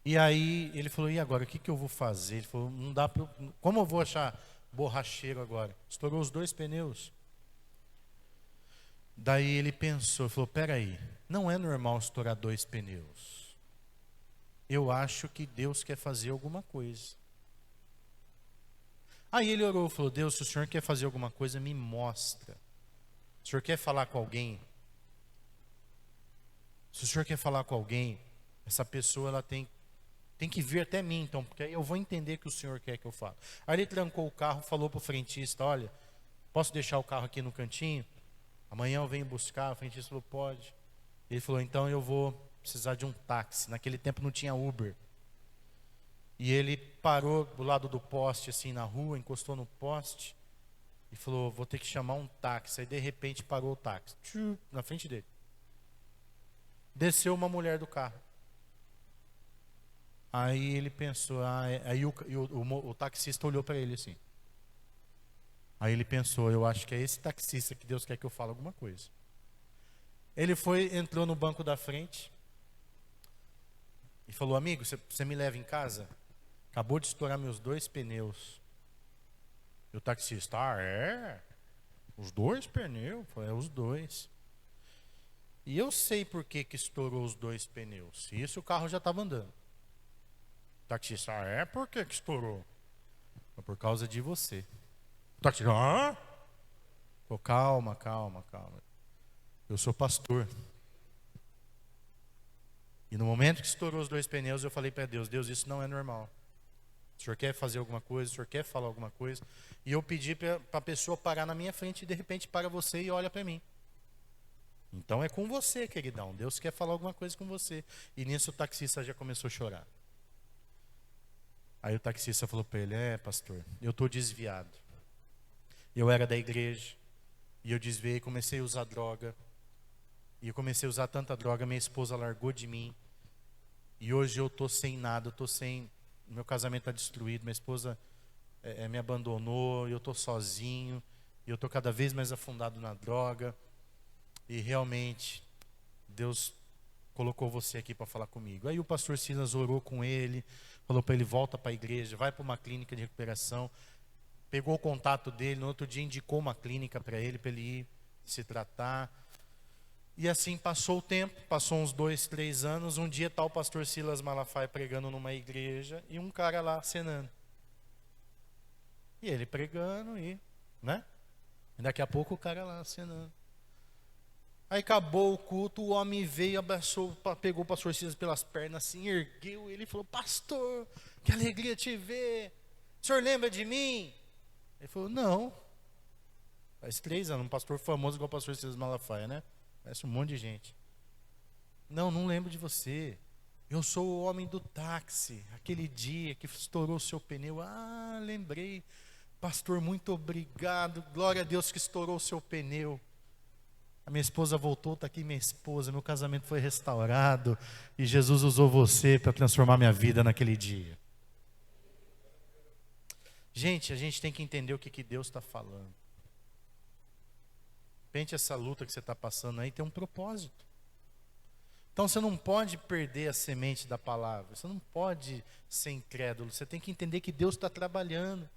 E aí ele falou, e agora, o que eu vou fazer? Ele falou, não dá para, como eu vou achar borracheiro agora? Estourou os 2 pneus. Daí ele pensou, falou, peraí, não é normal estourar 2 pneus. Eu acho que Deus quer fazer alguma coisa. Aí ele orou, falou, Deus, se o Senhor quer fazer alguma coisa, me mostra. Se o Senhor quer falar com alguém, se o Senhor quer falar com alguém, essa pessoa ela tem que vir até mim, então, porque aí eu vou entender que o Senhor quer que eu fale. Aí ele trancou o carro, falou para o frentista, olha, posso deixar o carro aqui no cantinho? Amanhã eu venho buscar. O frentista falou, pode. Ele falou, então eu vou precisar de um táxi. Naquele tempo não tinha Uber. E ele parou do lado do poste, assim, na rua, encostou no poste e falou, vou ter que chamar um táxi. Aí de repente parou o táxi, na frente dele. Desceu uma mulher do carro. Aí ele pensou, aí o taxista olhou para ele assim. Aí ele pensou, eu acho que é esse taxista que Deus quer que eu fale alguma coisa. Ele foi, entrou no banco da frente e falou, amigo, você me leva em casa? Acabou de estourar meus 2 pneus. E o taxista, é? Os 2 pneus? Eu falei, os 2. E eu sei por que estourou os 2 pneus. Isso o carro já estava andando. O taxista, por que estourou? É por causa de você. O taxista, Falei, calma. Eu sou pastor. E no momento que estourou os 2 pneus, eu falei para Deus, Deus, isso não é normal. O Senhor quer fazer alguma coisa, o Senhor quer falar alguma coisa. E eu pedi para a pessoa parar na minha frente e de repente para você e olha para mim. Então é com você, queridão. Deus quer falar alguma coisa com você. E nisso o taxista já começou a chorar. Aí o taxista falou para ele, pastor, eu estou desviado. Eu era da igreja, e eu desviei, comecei a usar droga. E eu comecei a usar tanta droga, minha esposa largou de mim. E hoje eu estou sem nada, meu casamento está destruído, minha esposa me abandonou, eu estou sozinho, e eu estou cada vez mais afundado na droga. E realmente, Deus colocou você aqui para falar comigo. Aí o pastor Silas orou com ele, falou para ele, volta para a igreja, vai para uma clínica de recuperação. Pegou o contato dele, no outro dia indicou uma clínica para ele ir se tratar. E assim passou o tempo, passou uns 2, 3 anos. Um dia está o pastor Silas Malafaia pregando numa igreja e um cara lá acenando. E ele pregando e daqui a pouco o cara lá acenando. Aí acabou o culto, o homem veio, abraçou, pegou o pastor Silas pelas pernas assim, ergueu ele e falou, pastor, que alegria te ver. O senhor lembra de mim? Ele falou, não. Faz 3 anos, um pastor famoso igual o pastor Silas Malafaia, né? Parece um monte de gente. Não lembro de você. Eu sou o homem do táxi, aquele dia que estourou o seu pneu. Lembrei. Pastor, muito obrigado. Glória a Deus que estourou o seu pneu. A minha esposa voltou, está aqui minha esposa, meu casamento foi restaurado. E Jesus usou você para transformar minha vida naquele dia. Gente, a gente tem que entender o que Deus está falando. De repente essa luta que você está passando aí tem um propósito. Então você não pode perder a semente da palavra. Você não pode ser incrédulo. Você tem que entender que Deus está trabalhando.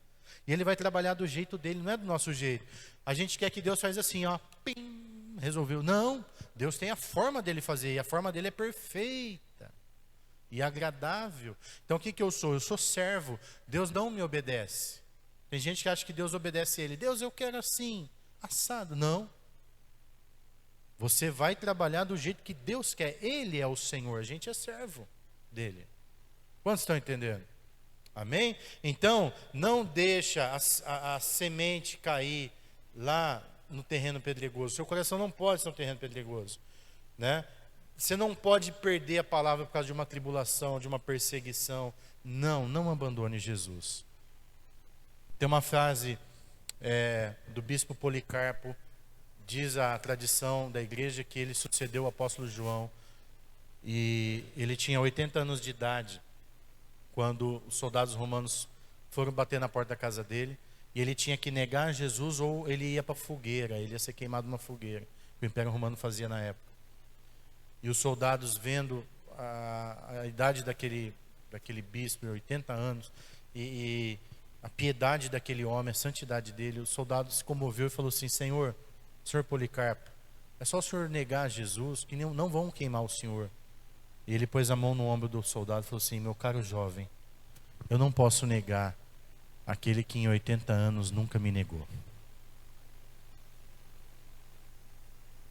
E Ele vai trabalhar do jeito dele, não é do nosso jeito. A gente quer que Deus faz assim, pim, resolveu. Não, Deus tem a forma dele fazer. E a forma dele é perfeita e agradável. Então o que eu sou? Eu sou servo. Deus não me obedece. Tem gente que acha que Deus obedece a ele. Deus, eu quero assim, assado. Não. Você vai trabalhar do jeito que Deus quer. Ele é o Senhor, a gente é servo dele. Quantos estão entendendo? Amém? Então, não deixa a semente cair lá no terreno pedregoso. Seu coração não pode ser um terreno pedregoso, né? Você não pode perder a palavra por causa de uma tribulação, de uma perseguição. Não abandone Jesus. Tem uma frase do bispo Policarpo, diz a tradição da igreja que ele sucedeu o apóstolo João, e ele tinha 80 anos de idade quando os soldados romanos foram bater na porta da casa dele, e ele tinha que negar Jesus ou ele ia para a fogueira, ele ia ser queimado numa fogueira, que o Império Romano fazia na época. E os soldados, vendo a idade daquele bispo, 80 anos, e a piedade daquele homem, a santidade dele, o soldado se comoveu e falou assim: Senhor Policarpo, é só o senhor negar Jesus que não vão queimar o senhor. E ele pôs a mão no ombro do soldado e falou assim: meu caro jovem, eu não posso negar aquele que em 80 anos nunca me negou.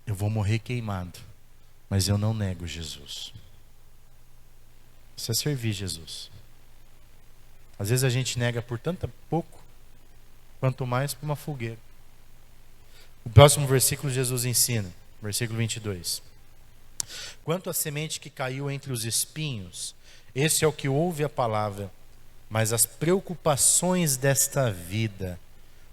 Eu vou morrer queimado, mas eu não nego Jesus. Isso é servir Jesus. Às vezes a gente nega por tanto pouco, quanto mais por uma fogueira. O próximo versículo Jesus ensina, versículo 22. Quanto à semente que caiu entre os espinhos, esse é o que ouve a palavra, mas as preocupações desta vida,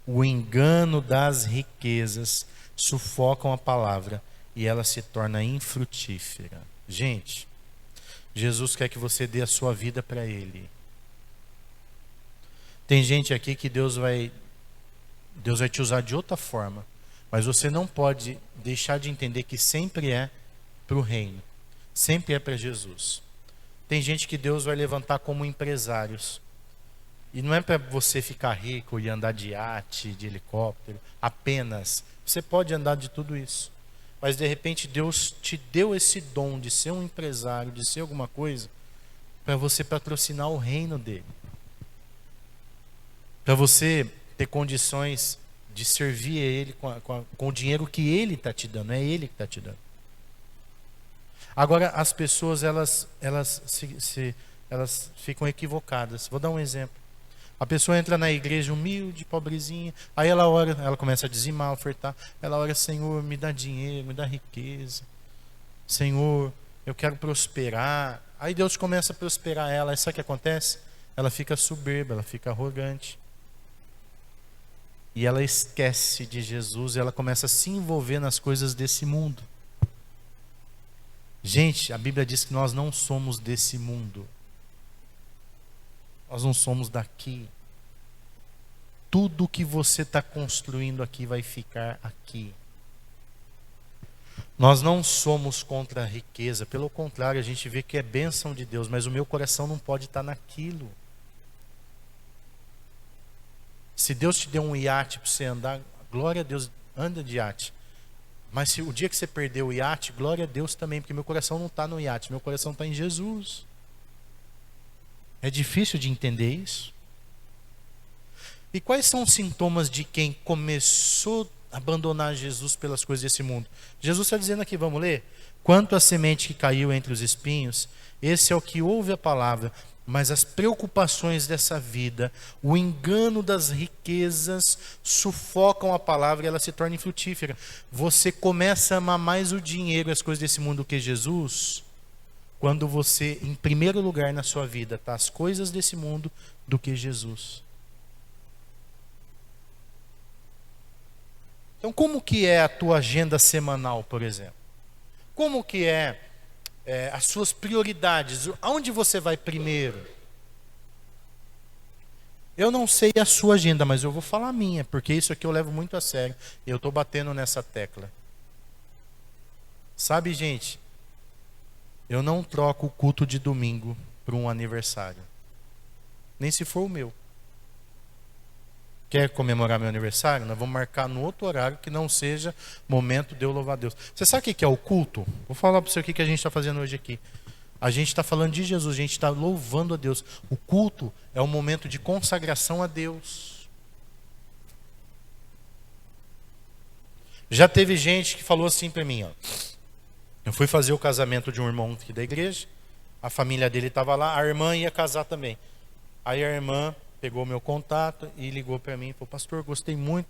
o engano das riquezas, sufocam a palavra e ela se torna infrutífera. Gente, Jesus quer que você dê a sua vida para Ele. Tem gente aqui que Deus vai te usar de outra forma, mas você não pode deixar de entender que sempre é para o reino, sempre é para Jesus. Tem gente que Deus vai levantar como empresários, e não é para você ficar rico e andar de iate, de helicóptero, apenas. Você pode andar de tudo isso, mas de repente Deus te deu esse dom de ser um empresário, de ser alguma coisa, para você patrocinar o reino dele, para você ter condições de servir a Ele com o dinheiro que Ele está te dando, não é Ele que está te dando. Agora, as pessoas, elas ficam equivocadas. Vou dar um exemplo. A pessoa entra na igreja humilde, pobrezinha, aí ela ora, ela começa a dizimar, ofertar, ela ora: Senhor, me dá dinheiro, me dá riqueza. Senhor, eu quero prosperar. Aí Deus começa a prosperar ela, e sabe o que acontece? Ela fica soberba, ela fica arrogante. E ela esquece de Jesus, e ela começa a se envolver nas coisas desse mundo. Gente, a Bíblia diz que nós não somos desse mundo. Nós não somos daqui. Tudo que você está construindo aqui vai ficar aqui. Nós não somos contra a riqueza, pelo contrário, a gente vê que é bênção de Deus, mas o meu coração não pode estar naquilo. Se Deus te deu um iate para você andar, glória a Deus, anda de iate. Mas se o dia que você perdeu o iate, glória a Deus também, porque meu coração não está no iate, meu coração está em Jesus. É difícil de entender isso. E quais são os sintomas de quem começou a abandonar Jesus pelas coisas desse mundo? Jesus está dizendo aqui, vamos ler? Quanto à semente que caiu entre os espinhos, esse é o que ouve a palavra, mas as preocupações dessa vida, o engano das riquezas, sufocam a palavra e ela se torna infrutífera. Você começa a amar mais o dinheiro e as coisas desse mundo do que Jesus, quando você, em primeiro lugar na sua vida, está as coisas desse mundo do que Jesus. Então, como que é a tua agenda semanal, por exemplo? Como que é as suas prioridades? Aonde você vai primeiro? Eu não sei a sua agenda, mas eu vou falar a minha, porque isso aqui eu levo muito a sério. E eu estou batendo nessa tecla. Sabe, gente, eu não troco o culto de domingo para um aniversário. Nem se for o meu. Quer comemorar meu aniversário? Nós vamos marcar no outro horário que não seja momento de eu louvar a Deus. Você sabe o que é o culto? Vou falar para você o que a gente está fazendo hoje aqui. A gente está falando de Jesus, a gente está louvando a Deus. O culto é um momento de consagração a Deus. Já teve gente que falou assim para mim, ó. Eu fui fazer o casamento de um irmão aqui da igreja, a família dele estava lá, a irmã ia casar também. Aí a irmã pegou meu contato e ligou para mim e falou: pastor, gostei muito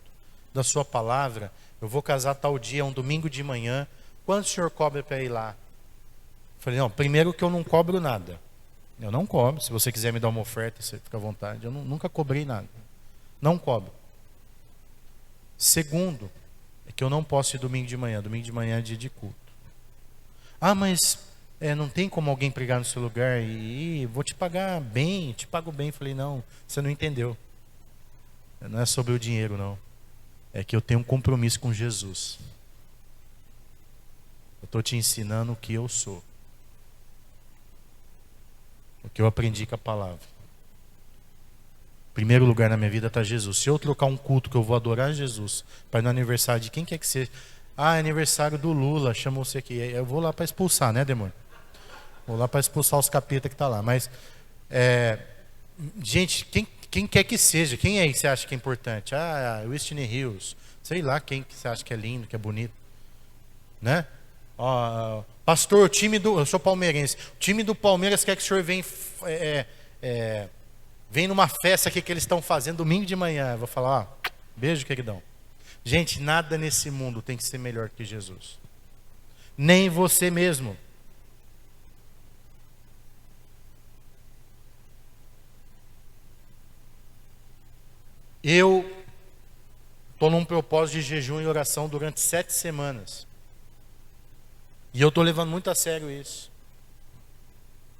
da sua palavra, eu vou casar tal dia, um domingo de manhã, quanto o senhor cobra para ir lá? Eu falei, não, primeiro que eu não cobro nada. Eu não cobro, se você quiser me dar uma oferta, você fica à vontade. Eu nunca cobrei nada. Não cobro. Segundo, é que eu não posso ir domingo de manhã é dia de culto. Ah, mas não tem como alguém pregar no seu lugar e vou te pagar bem, te pago bem. Eu falei, não, você não entendeu. Não é sobre o dinheiro, não. É que eu tenho um compromisso com Jesus. Eu estou te ensinando o que eu sou. O que eu aprendi com a palavra. Em primeiro lugar na minha vida está Jesus. Se eu trocar um culto que eu vou adorar Jesus, para ir no aniversário de quem quer que seja. Ah, é aniversário do Lula, chamou você aqui. Eu vou lá para expulsar, né, demônio? Vou lá para expulsar os capeta que está lá. Mas, gente, quem quer que seja, quem é que você acha que é importante? Ah, Whitney Hills. Sei lá quem que você acha que é lindo, que é bonito. Né? Pastor, eu sou palmeirense. O time do Palmeiras quer que o senhor vem numa festa aqui que eles estão fazendo domingo de manhã. Eu vou falar, beijo, queridão. Gente, nada nesse mundo tem que ser melhor que Jesus. Nem você mesmo. Eu estou num propósito de jejum e oração durante 7 semanas. E eu estou levando muito a sério isso.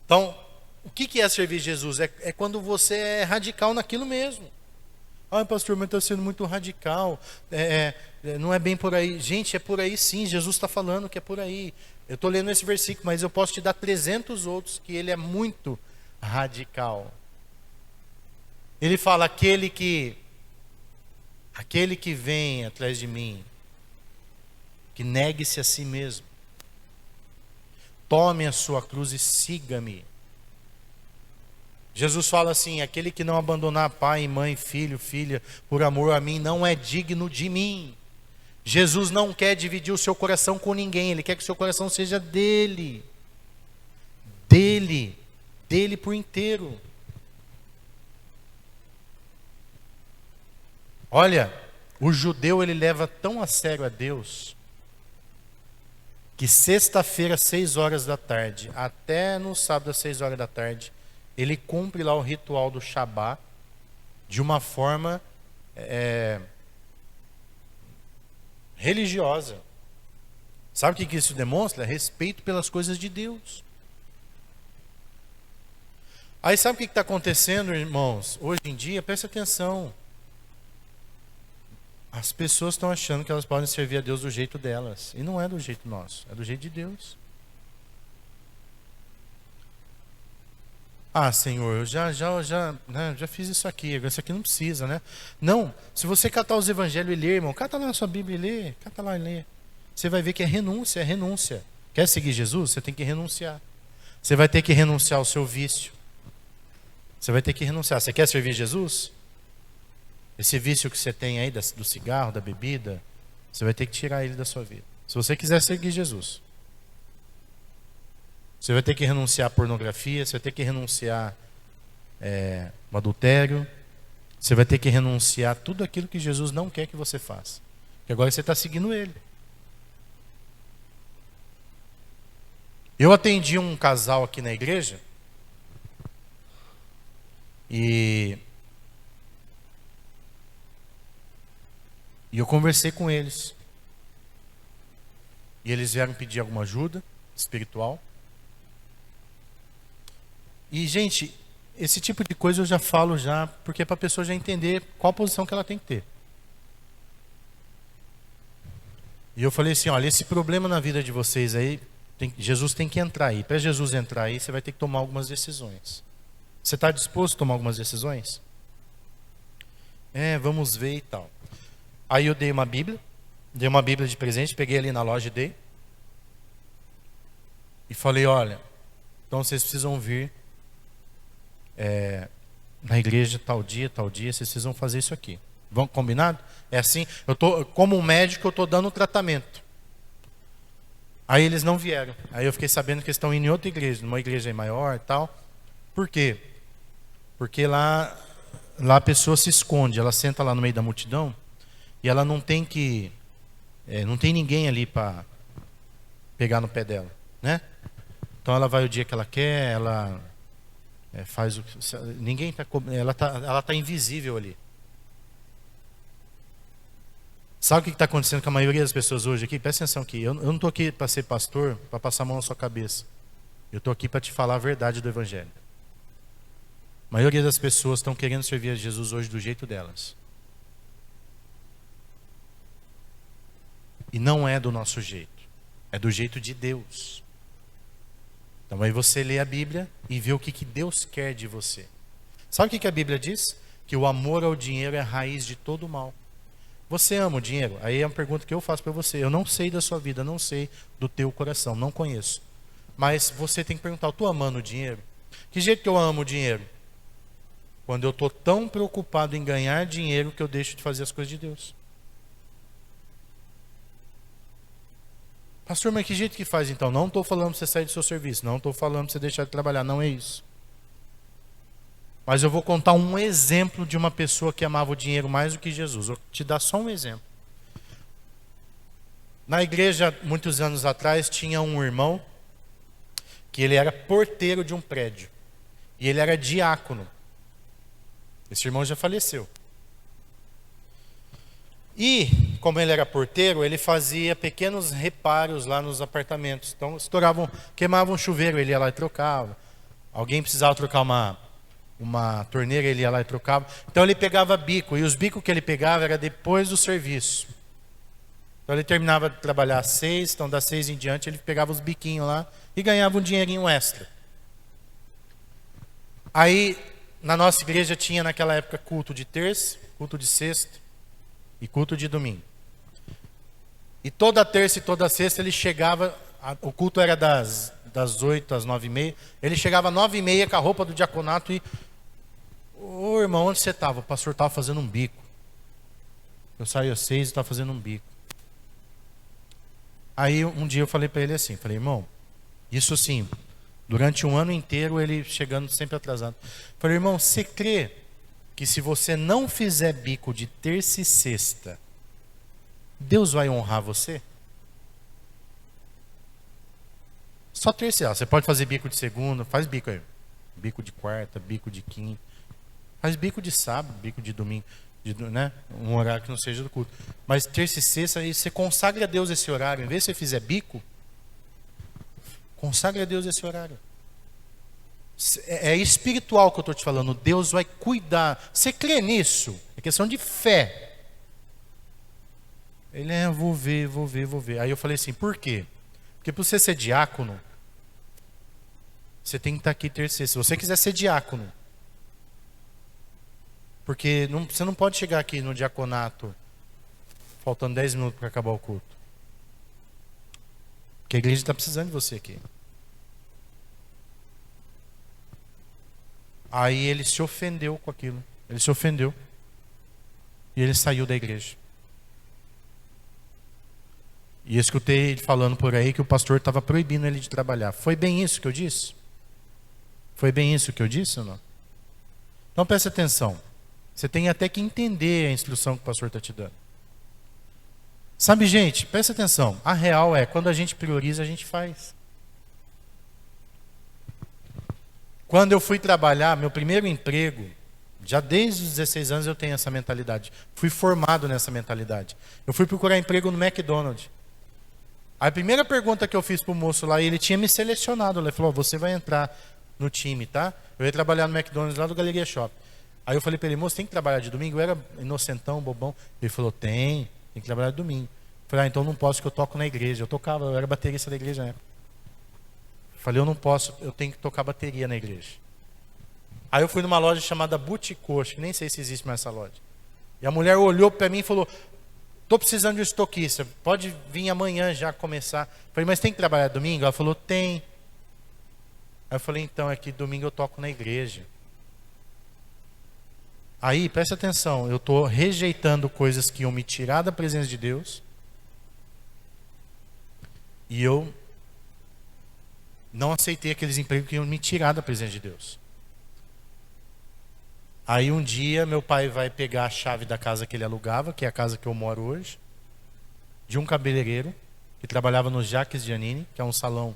Então, o que é servir Jesus? É quando você é radical naquilo mesmo. Ah, pastor, mas está sendo muito radical. Não é bem por aí. Gente, é por aí sim. Jesus está falando que é por aí. Eu estou lendo esse versículo, mas eu posso te dar 300 outros que ele é muito radical. Ele fala, aquele que vem atrás de mim, que negue-se a si mesmo. Tome a sua cruz e siga-me. Jesus fala assim, aquele que não abandonar pai, mãe, filho, filha, por amor a mim, não é digno de mim. Jesus não quer dividir o seu coração com ninguém, Ele quer que o seu coração seja dele. Dele por inteiro. Olha, o judeu ele leva tão a sério a Deus, que sexta-feira, 6 horas da tarde, até no sábado, às 6 horas da tarde, ele cumpre lá o ritual do Shabá, de uma forma religiosa. Sabe o que isso demonstra? Respeito pelas coisas de Deus. Aí sabe o que está acontecendo, irmãos? Hoje em dia, preste atenção. As pessoas estão achando que elas podem servir a Deus do jeito delas. E não é do jeito nosso, é do jeito de Deus. Ah, Senhor, eu já fiz isso aqui não precisa, né? Não, se você catar os evangelhos e ler, irmão, cata lá na sua Bíblia e lê, cata lá e lê. Você vai ver que é renúncia. Quer seguir Jesus? Você tem que renunciar. Você vai ter que renunciar ao seu vício. Você vai ter que renunciar. Você quer servir Jesus? Esse vício que você tem aí do cigarro, da bebida, você vai ter que tirar ele da sua vida. Se você quiser seguir Jesus. Você vai ter que renunciar à pornografia, você vai ter que renunciar ao adultério, você vai ter que renunciar a tudo aquilo que Jesus não quer que você faça. Porque agora você está seguindo Ele. Eu atendi um casal aqui na igreja e eu conversei com eles. E eles vieram pedir alguma ajuda espiritual. E, gente, esse tipo de coisa eu já falo porque é para a pessoa já entender qual posição que ela tem que ter. E eu falei assim, olha, esse problema na vida de vocês aí, Jesus tem que entrar aí. Para Jesus entrar aí, você vai ter que tomar algumas decisões. Você está disposto a tomar algumas decisões? Vamos ver e tal. Aí eu dei uma Bíblia de presente, peguei ali na loja e dei. E falei, olha, então vocês precisam vir na igreja tal dia, vocês precisam fazer isso aqui. Vão, combinado? É assim, como um médico, eu estou dando tratamento. Aí eles não vieram. Aí eu fiquei sabendo que eles estão indo em outra igreja, numa igreja maior e tal. Por quê? Porque lá a pessoa se esconde, ela senta lá no meio da multidão e ela não tem que, não tem ninguém ali para pegar no pé dela, né? Então ela vai o dia que ela quer, ela faz o que ninguém tá, ela tá invisível ali. Sabe o que está acontecendo com a maioria das pessoas hoje aqui? Presta atenção aqui. Eu não estou aqui para ser pastor, para passar a mão na sua cabeça. Eu estou aqui para te falar a verdade do Evangelho. A maioria das pessoas estão querendo servir a Jesus hoje do jeito delas. E não é do nosso jeito. É do jeito de Deus. Então aí você lê a Bíblia e vê o que Deus quer de você. Sabe o que a Bíblia diz? Que o amor ao dinheiro é a raiz de todo o mal. Você ama o dinheiro? Aí é uma pergunta que eu faço para você. Eu não sei da sua vida, não sei do teu coração, não conheço. Mas você tem que perguntar, eu estou amando o dinheiro? Que jeito que eu amo o dinheiro? Quando eu estou tão preocupado em ganhar dinheiro que eu deixo de fazer as coisas de Deus. Pastor, mas que jeito que faz então? Não estou falando para você sair do seu serviço, não estou falando para você deixar de trabalhar, não é isso. Mas eu vou contar um exemplo de uma pessoa que amava o dinheiro mais do que Jesus. Vou te dar só um exemplo. Na igreja, muitos anos atrás, tinha um irmão que ele era porteiro de um prédio. E ele era diácono. Esse irmão já faleceu. E, como ele era porteiro, ele fazia pequenos reparos lá nos apartamentos. Então, queimavam um chuveiro, ele ia lá e trocava. Alguém precisava trocar uma torneira, ele ia lá e trocava. Então ele pegava bico, e os bicos que ele pegava era depois do serviço. Então ele terminava de trabalhar às 6, então das 6 em diante ele pegava os biquinhos lá e ganhava um dinheirinho extra. Aí na nossa igreja tinha naquela época culto de terça, culto de sexta e culto de domingo. E toda terça e toda sexta ele chegava, o culto era das 8 às 9h30, ele chegava às 9h30 com a roupa do diaconato e... Ô irmão, onde você estava? O pastor estava fazendo um bico. Eu saí às 6 e estava fazendo um bico. Aí um dia eu falei para ele assim, falei, irmão, isso sim, durante um ano inteiro ele chegando sempre atrasado. Falei, irmão, você crê que se você não fizer bico de terça e sexta, Deus vai honrar você? Só terça, você pode fazer bico de segunda, faz bico aí. Bico de quarta, bico de quinta. Faz bico de sábado, bico de domingo, né? Um horário que não seja do culto. Mas terça e sexta, aí você consagra a Deus esse horário. Em vez de você fizer bico, consagra a Deus esse horário. É espiritual que eu estou te falando. Deus vai cuidar. Você crê nisso? É questão de fé. Ele vou ver. Aí eu falei assim, por quê? Porque para você ser diácono, você tem que estar aqui terça e sexta. Se você quiser ser diácono, porque você não pode chegar aqui no diaconato faltando 10 minutos para acabar o culto. Porque a igreja está precisando de você aqui. Aí ele se ofendeu com aquilo. Ele se ofendeu. E ele saiu da igreja. E eu escutei ele falando por aí que o pastor estava proibindo ele de trabalhar. Foi bem isso que eu disse? Foi bem isso que eu disse ou não? Então preste atenção. Você tem até que entender a instrução que o pastor está te dando. Sabe, gente, preste atenção. A real é, quando a gente prioriza, a gente faz. Quando eu fui trabalhar, meu primeiro emprego, já desde os 16 anos eu tenho essa mentalidade. Fui formado nessa mentalidade. Eu fui procurar emprego no McDonald's. A primeira pergunta que eu fiz para o moço lá, ele tinha me selecionado. Ele falou, você vai entrar no time, tá? Eu ia trabalhar no McDonald's lá do Galeria Shopping. Aí eu falei para ele, moço, tem que trabalhar de domingo? Eu era inocentão, bobão. Ele falou, tem que trabalhar de domingo. Eu falei, então não posso, que eu toco na igreja. Eu era baterista da igreja na época. Eu falei, eu não posso, eu tenho que tocar bateria na igreja. Aí eu fui numa loja chamada Buticoche, que nem sei se existe mais essa loja. E a mulher olhou para mim e falou, estou precisando de um estoquista, pode vir amanhã já começar. Eu falei, mas tem que trabalhar domingo? Ela falou, tem. Aí eu falei, então, é que domingo eu toco na igreja. Aí, presta atenção, eu estou rejeitando coisas que iam me tirar da presença de Deus. E eu não aceitei aqueles empregos que iam me tirar da presença de Deus. Aí um dia meu pai vai pegar a chave da casa que ele alugava, que é a casa que eu moro hoje, de um cabeleireiro que trabalhava no Jacques Giannini, que é um salão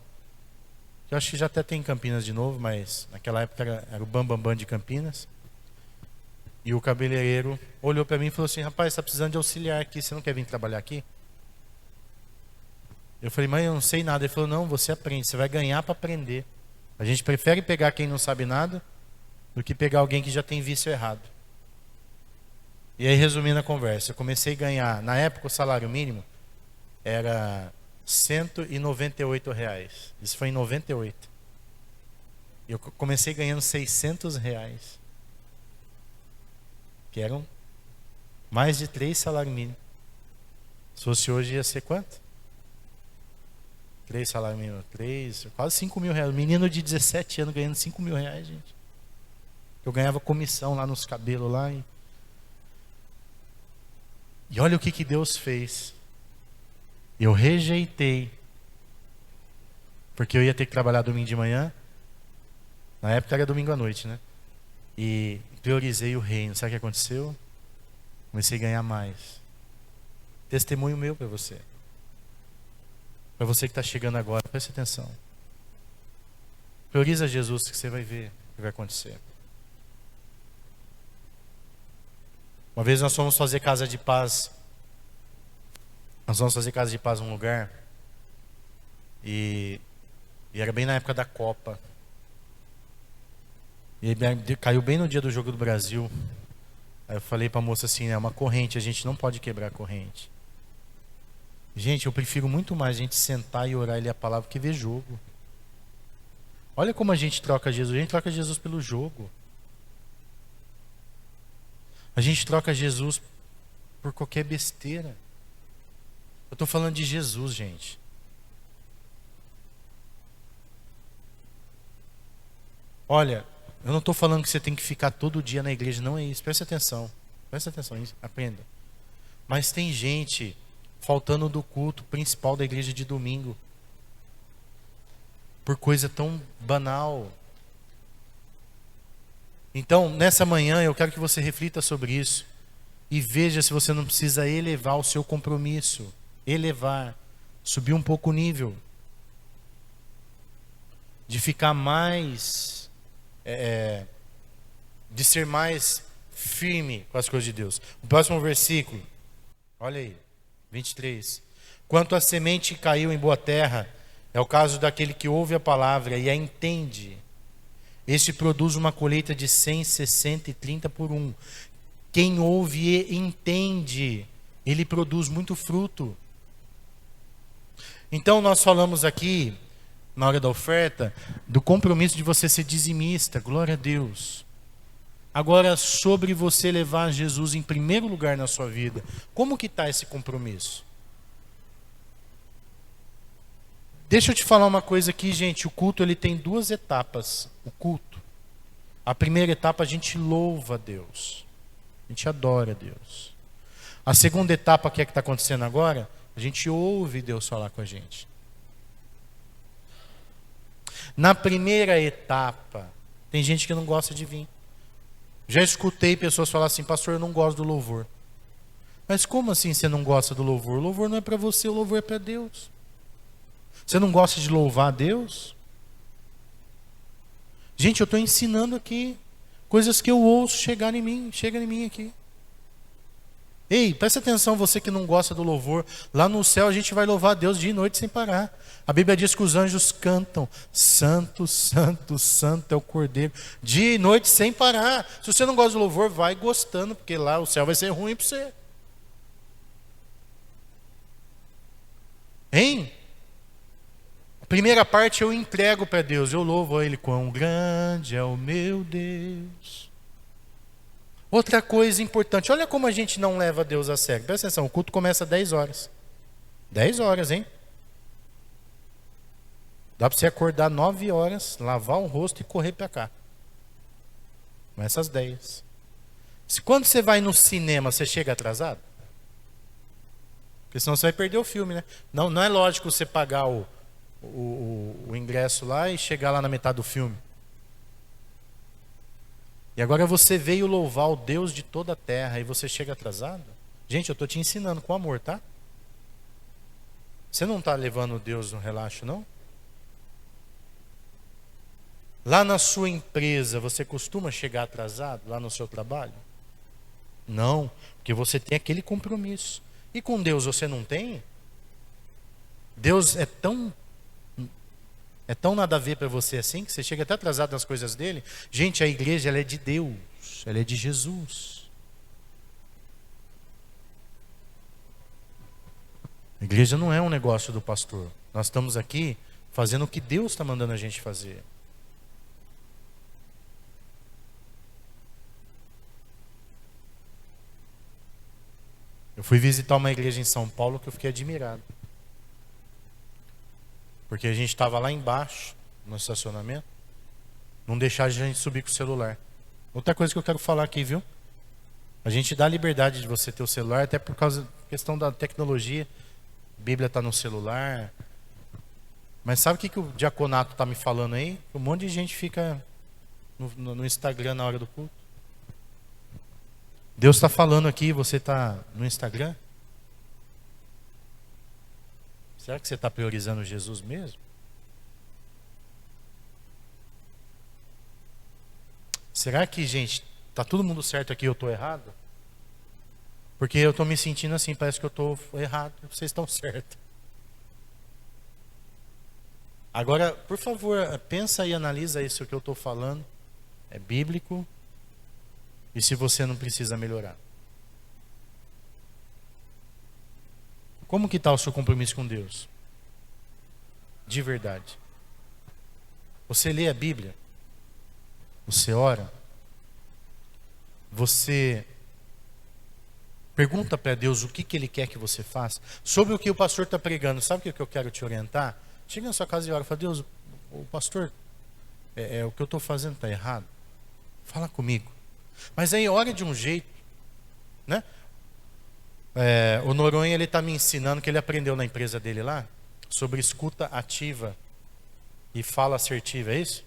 que eu acho que já até tem em Campinas de novo, mas naquela época era o Bambambam Bam Bam de Campinas. E o cabeleireiro olhou para mim e falou assim: rapaz, você está precisando de auxiliar aqui, você não quer vir trabalhar aqui? Eu falei: mas eu não sei nada. Ele falou: não, você aprende, você vai ganhar para aprender. A gente prefere pegar quem não sabe nada do que pegar alguém que já tem vício errado. E aí, resumindo a conversa, eu comecei a ganhar, na época o salário mínimo era R$198. Isso foi em 98. E eu comecei ganhando R$600, que eram mais de 3 salários mínimos. Se fosse hoje ia ser quanto? 3 salários mínimos, 3, quase R$5.000. Menino de 17 anos ganhando R$5.000, gente. Eu ganhava comissão lá nos cabelos lá. E olha o que Deus fez. Eu rejeitei, porque eu ia ter que trabalhar domingo de manhã. Na época era domingo à noite, né? E priorizei o reino. Sabe o que aconteceu? Comecei a ganhar mais. Testemunho meu para você. Para você que está chegando agora, preste atenção. Prioriza Jesus, que você vai ver o que vai acontecer. Uma vez nós fomos fazer casa de paz. Nós vamos fazer casa de paz num lugar. E era bem na época da Copa. E caiu bem no dia do Jogo do Brasil. Aí eu falei para a moça assim: é uma corrente, a gente não pode quebrar a corrente. Gente, eu prefiro muito mais a gente sentar e orar e ler a palavra que ver jogo. Olha como a gente troca Jesus. A gente troca Jesus pelo jogo. A gente troca Jesus por qualquer besteira. Eu estou falando de Jesus, gente. Olha, eu não estou falando que você tem que ficar todo dia na igreja. Não é isso. Presta atenção. Presta atenção nisso. Aprenda. Mas tem gente faltando do culto principal da igreja de domingo. Por coisa tão banal. Então, nessa manhã, eu quero que você reflita sobre isso. E veja se você não precisa elevar o seu compromisso. Elevar. Subir um pouco o nível. De ficar mais... de ser mais firme com as coisas de Deus. O próximo versículo. Olha aí. 23. Quanto a semente que caiu em boa terra, é o caso daquele que ouve a palavra e a entende. Este produz uma colheita de 100, 60 e 30 por 1. Quem ouve e entende, ele produz muito fruto. Então nós falamos aqui, na hora da oferta, do compromisso de você ser dizimista. Glória a Deus. Agora, sobre você levar Jesus em primeiro lugar na sua vida, como que está esse compromisso? Deixa eu te falar uma coisa aqui, gente. O culto ele tem 2 etapas. O culto. A primeira etapa a gente louva a Deus. A gente adora a Deus. A segunda etapa, que é que está acontecendo agora, a gente ouve Deus falar com a gente. Na primeira etapa, tem gente que não gosta de vir. Já escutei pessoas falar assim: pastor, eu não gosto do louvor. Mas como assim você não gosta do louvor? O louvor não é para você, o louvor é para Deus. Você não gosta de louvar a Deus? Gente, eu estou ensinando aqui coisas que eu ouço chegar em mim, chega em mim aqui. Ei, presta atenção, você que não gosta do louvor. Lá no céu a gente vai louvar a Deus dia e noite sem parar. A Bíblia diz que os anjos cantam: santo, santo, santo é o Cordeiro, dia e noite sem parar. Se você não gosta do louvor, vai gostando, porque lá o céu vai ser ruim para você. Hein? A primeira parte eu entrego para Deus, eu louvo a Ele. Quão grande é o meu Deus. Outra coisa importante, olha como a gente não leva Deus a sério. Presta atenção, o culto começa às 10 horas. 10 horas, hein? Dá para você acordar 9 horas, lavar o rosto e correr para cá. Começa às 10. Quando você vai no cinema, você chega atrasado? Porque senão você vai perder o filme, né? Não é lógico você pagar o ingresso lá e chegar lá na metade do filme. E agora você veio louvar o Deus de toda a terra e você chega atrasado? Gente, eu estou te ensinando com amor, tá? Você não está levando Deus no relaxo, não? Lá na sua empresa, você costuma chegar atrasado, lá no seu trabalho? Não, porque você tem aquele compromisso. E com Deus você não tem? Deus é tão nada a ver para você assim, que você chega até atrasado nas coisas dele. Gente, a igreja ela é de Deus, ela é de Jesus. A igreja não é um negócio do pastor. Nós estamos aqui fazendo o que Deus está mandando a gente fazer. Eu fui visitar uma igreja em São Paulo que eu fiquei admirado. Porque a gente estava lá embaixo, no estacionamento, não deixaram a gente subir com o celular. Outra coisa que eu quero falar aqui, viu? A gente dá liberdade de você ter o celular, até por causa da questão da tecnologia. A Bíblia está no celular. Mas sabe o que o diaconato está me falando aí? Um monte de gente fica no Instagram na hora do culto. Deus está falando aqui, você está no Instagram? Será que você está priorizando Jesus mesmo? Será que, gente, está todo mundo certo aqui e eu estou errado? Porque eu estou me sentindo assim, parece que eu estou errado, vocês estão certos. Agora, por favor, pensa e analisa isso que eu estou falando. É bíblico. E se você não precisa melhorar? Como que está o seu compromisso com Deus? De verdade. Você lê a Bíblia? Você ora? Você pergunta para Deus o que Ele quer que você faça? Sobre o que o pastor está pregando, sabe o que eu quero te orientar? Chega na sua casa e ora, fala, Deus, o pastor, o que eu estou fazendo está errado? Fala comigo. Mas aí ora de um jeito, né? O Noronha, ele está me ensinando, que ele aprendeu na empresa dele lá, sobre escuta ativa e fala assertiva, é isso?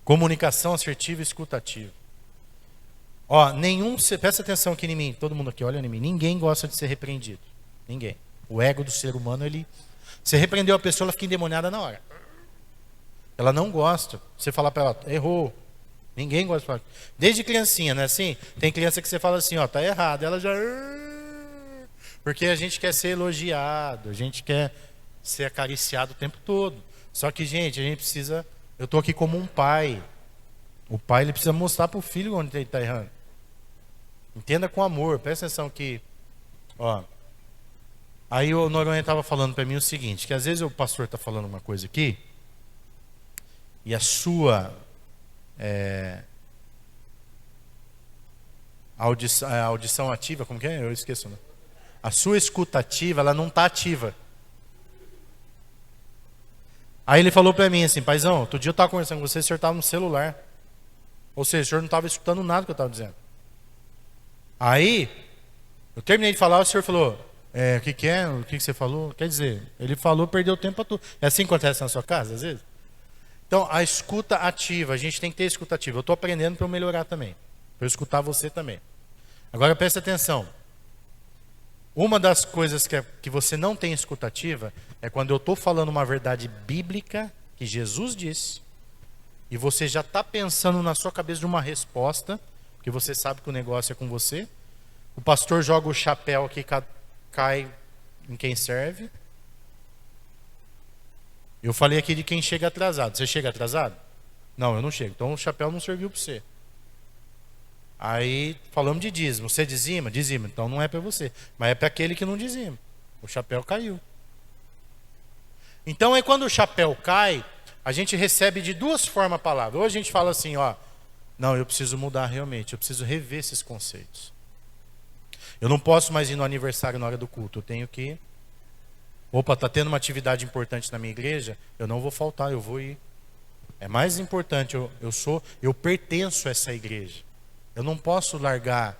Comunicação assertiva e escuta ativa. Ó, presta atenção aqui em mim, todo mundo aqui, olha em mim, ninguém gosta de ser repreendido, ninguém. O ego do ser humano, você repreendeu a pessoa, ela fica endemoniada na hora. Ela não gosta, você falar para ela, errou. Ninguém gosta de falar. Desde criancinha, não é assim? Tem criança que você fala assim, ó, tá errado. Ela já... Porque a gente quer ser elogiado, a gente quer ser acariciado o tempo todo. Só que, gente, a gente precisa... Eu estou aqui como um pai. O pai, ele precisa mostrar para o filho onde ele está errando. Entenda com amor. Presta atenção que... Ó, aí o Noronha estava falando para mim o seguinte, que às vezes o pastor está falando uma coisa aqui, e a sua... a audição ativa, como que é? Eu esqueço, né? A sua escuta ativa, ela não está ativa. Aí ele falou para mim assim, paizão, outro dia eu estava conversando com você, o senhor estava no celular. Ou seja, o senhor não estava escutando nada que eu estava dizendo. Aí, eu terminei de falar, o senhor falou, o que é? O que você falou? Quer dizer, ele falou, perdeu tempo para tudo. É assim que acontece na sua casa, às vezes? Então, a escuta ativa, a gente tem que ter escuta ativa. Eu estou aprendendo para eu melhorar também, para eu escutar você também. Agora, presta atenção. Uma das coisas que você não tem escuta ativa é quando eu estou falando uma verdade bíblica que Jesus disse e você já está pensando na sua cabeça de uma resposta, porque você sabe que o negócio é com você. O pastor joga o chapéu que cai em quem serve. Eu falei aqui de quem chega atrasado. Você chega atrasado? Não, eu não chego. Então o chapéu não serviu para você. Aí falamos de dízimo. Você dizima? Dizima. Então não é para você. Mas é para aquele que não dizima. O chapéu caiu. Então é quando o chapéu cai, a gente recebe de duas formas a palavra. Ou a gente fala assim, ó, não, eu preciso mudar realmente. Eu preciso rever esses conceitos. Eu não posso mais ir no aniversário na hora do culto. Eu tenho que... Opa, está tendo uma atividade importante na minha igreja, eu não vou faltar, eu vou ir. É mais importante, eu pertenço a essa igreja. Eu não posso largar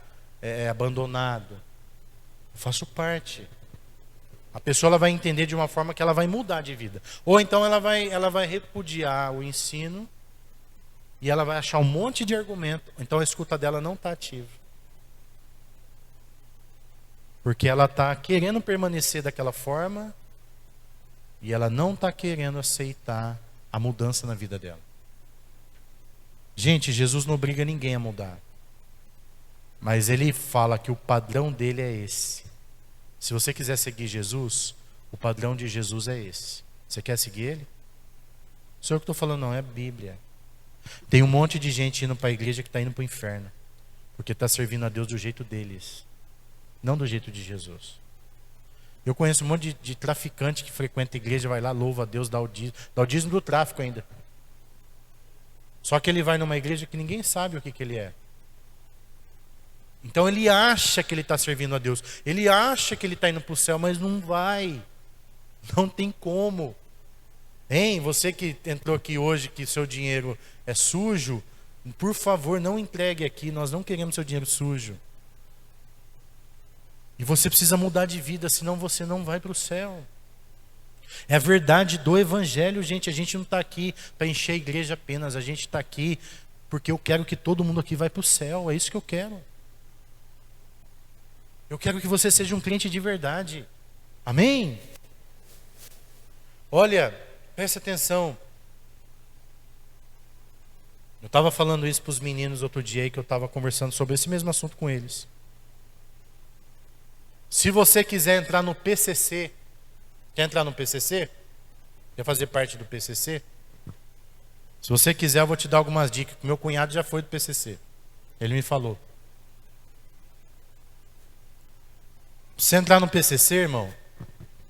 abandonado. Eu faço parte. A pessoa ela vai entender de uma forma que ela vai mudar de vida. Ou então ela vai repudiar o ensino E ela vai achar um monte de argumento. Então a escuta dela não está ativa. Porque ela está querendo permanecer daquela forma e ela não está querendo aceitar a mudança na vida dela. Gente, Jesus não obriga ninguém a mudar. Mas ele fala que o padrão dele é esse. Se você quiser seguir Jesus, o padrão de Jesus é esse. Você quer seguir ele? Não sou eu que estou falando, não, é a Bíblia. Tem um monte de gente indo para a igreja que está indo para o inferno. Porque está servindo a Deus do jeito deles. Não do jeito de Jesus. Eu conheço um monte de traficante que frequenta a igreja, vai lá, louva a Deus, dá o dízimo do tráfico ainda. Só que ele vai numa igreja que ninguém sabe o que ele é. Então ele acha que ele está servindo a Deus. Ele acha que ele está indo para o céu, mas não vai. Não tem como. Hein? Você que entrou aqui hoje, que seu dinheiro é sujo, por favor, não entregue aqui. Nós não queremos seu dinheiro sujo. E você precisa mudar de vida, senão você não vai para o céu. É a verdade do Evangelho, gente. A gente não está aqui para encher a igreja apenas. A gente está aqui porque eu quero que todo mundo aqui vá para o céu. É isso que eu quero. Eu quero que você seja um crente de verdade. Amém? Olha, preste atenção. Eu estava falando isso para os meninos outro dia aí, que eu estava conversando sobre esse mesmo assunto com eles. Se você quiser entrar no PCC, quer entrar no PCC? Quer fazer parte do PCC? Se você quiser, eu vou te dar algumas dicas. Meu cunhado já foi do PCC. Ele me falou. Se você entrar no PCC, irmão,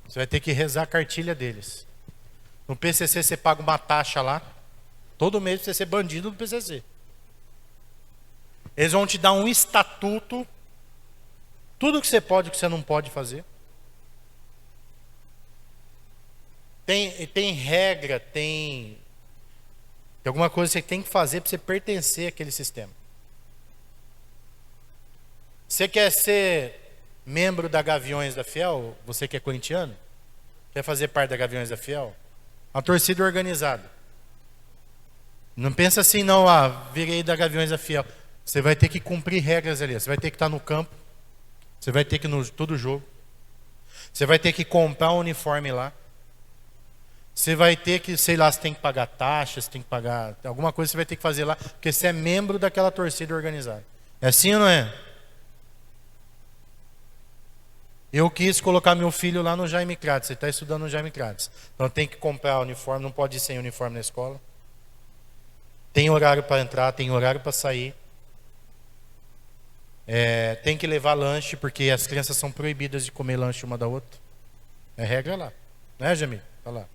você vai ter que rezar a cartilha deles. No PCC você paga uma taxa lá, todo mês pra você ser bandido do PCC. Eles vão te dar um estatuto, tudo que você pode e que você não pode fazer. Tem regra, tem alguma coisa que você tem que fazer para você pertencer àquele sistema. Você quer ser membro da Gaviões da Fiel? Você que é corintiano? Quer fazer parte da Gaviões da Fiel? Uma torcida organizada. Não pensa assim, não, virei da Gaviões da Fiel. Você vai ter que cumprir regras ali. Você vai ter que estar no campo. Você vai ter que ir no todo jogo. Você vai ter que comprar um uniforme lá. Você vai ter que, sei lá, você tem que pagar taxas, você tem que pagar alguma coisa, você vai ter que fazer lá, porque você é membro daquela torcida organizada. É assim ou não é? Eu quis colocar meu filho lá no Jaime Kratos. Ele está estudando no Jaime Kratos. Então tem que comprar uniforme, não pode ir sem uniforme na escola. Tem horário para entrar, tem horário para sair. Tem que levar lanche, porque as crianças são proibidas de comer lanche uma da outra. É regra lá. Né, Jamil? Está lá.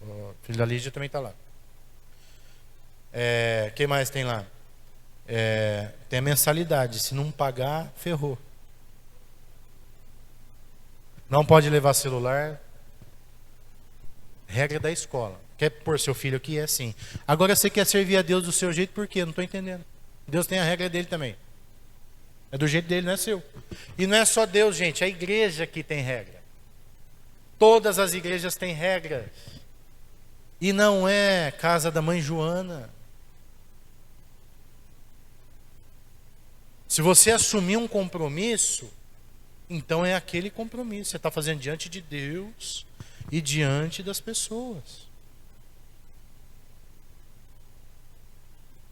O filho da Lígia também está lá. Quem mais tem lá? Tem a mensalidade. Se não pagar, ferrou. Não pode levar celular. Regra da escola. Quer pôr seu filho aqui? É assim. Agora você quer servir a Deus do seu jeito, por quê? Não estou entendendo. Deus tem a regra dele também. É do jeito dele, não é seu. E não é só Deus, gente. A igreja aqui tem regra. Todas as igrejas têm regras. E não é casa da mãe Joana. Se você assumir um compromisso, então é aquele compromisso. Você está fazendo diante de Deus e diante das pessoas.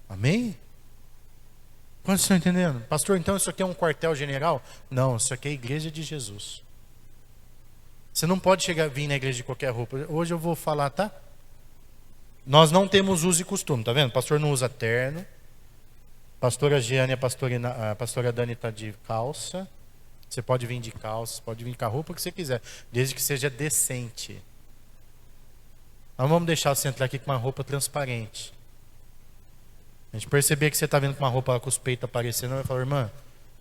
Amém? Quantos estão entendendo? Pastor, então isso aqui é um quartel-general? Não, isso aqui é a igreja de Jesus. Você não pode vir na igreja de qualquer roupa. Hoje eu vou falar, tá? Nós não temos uso e costume, tá vendo? O pastor não usa terno. Pastora Giane e a pastora Dani está de calça. Você pode vir de calça, pode vir com a roupa que você quiser, desde que seja decente. Nós vamos deixar você entrar aqui com uma roupa transparente. A gente perceber que você está vindo com uma roupa com os peitos aparecendo, vai falar, irmã,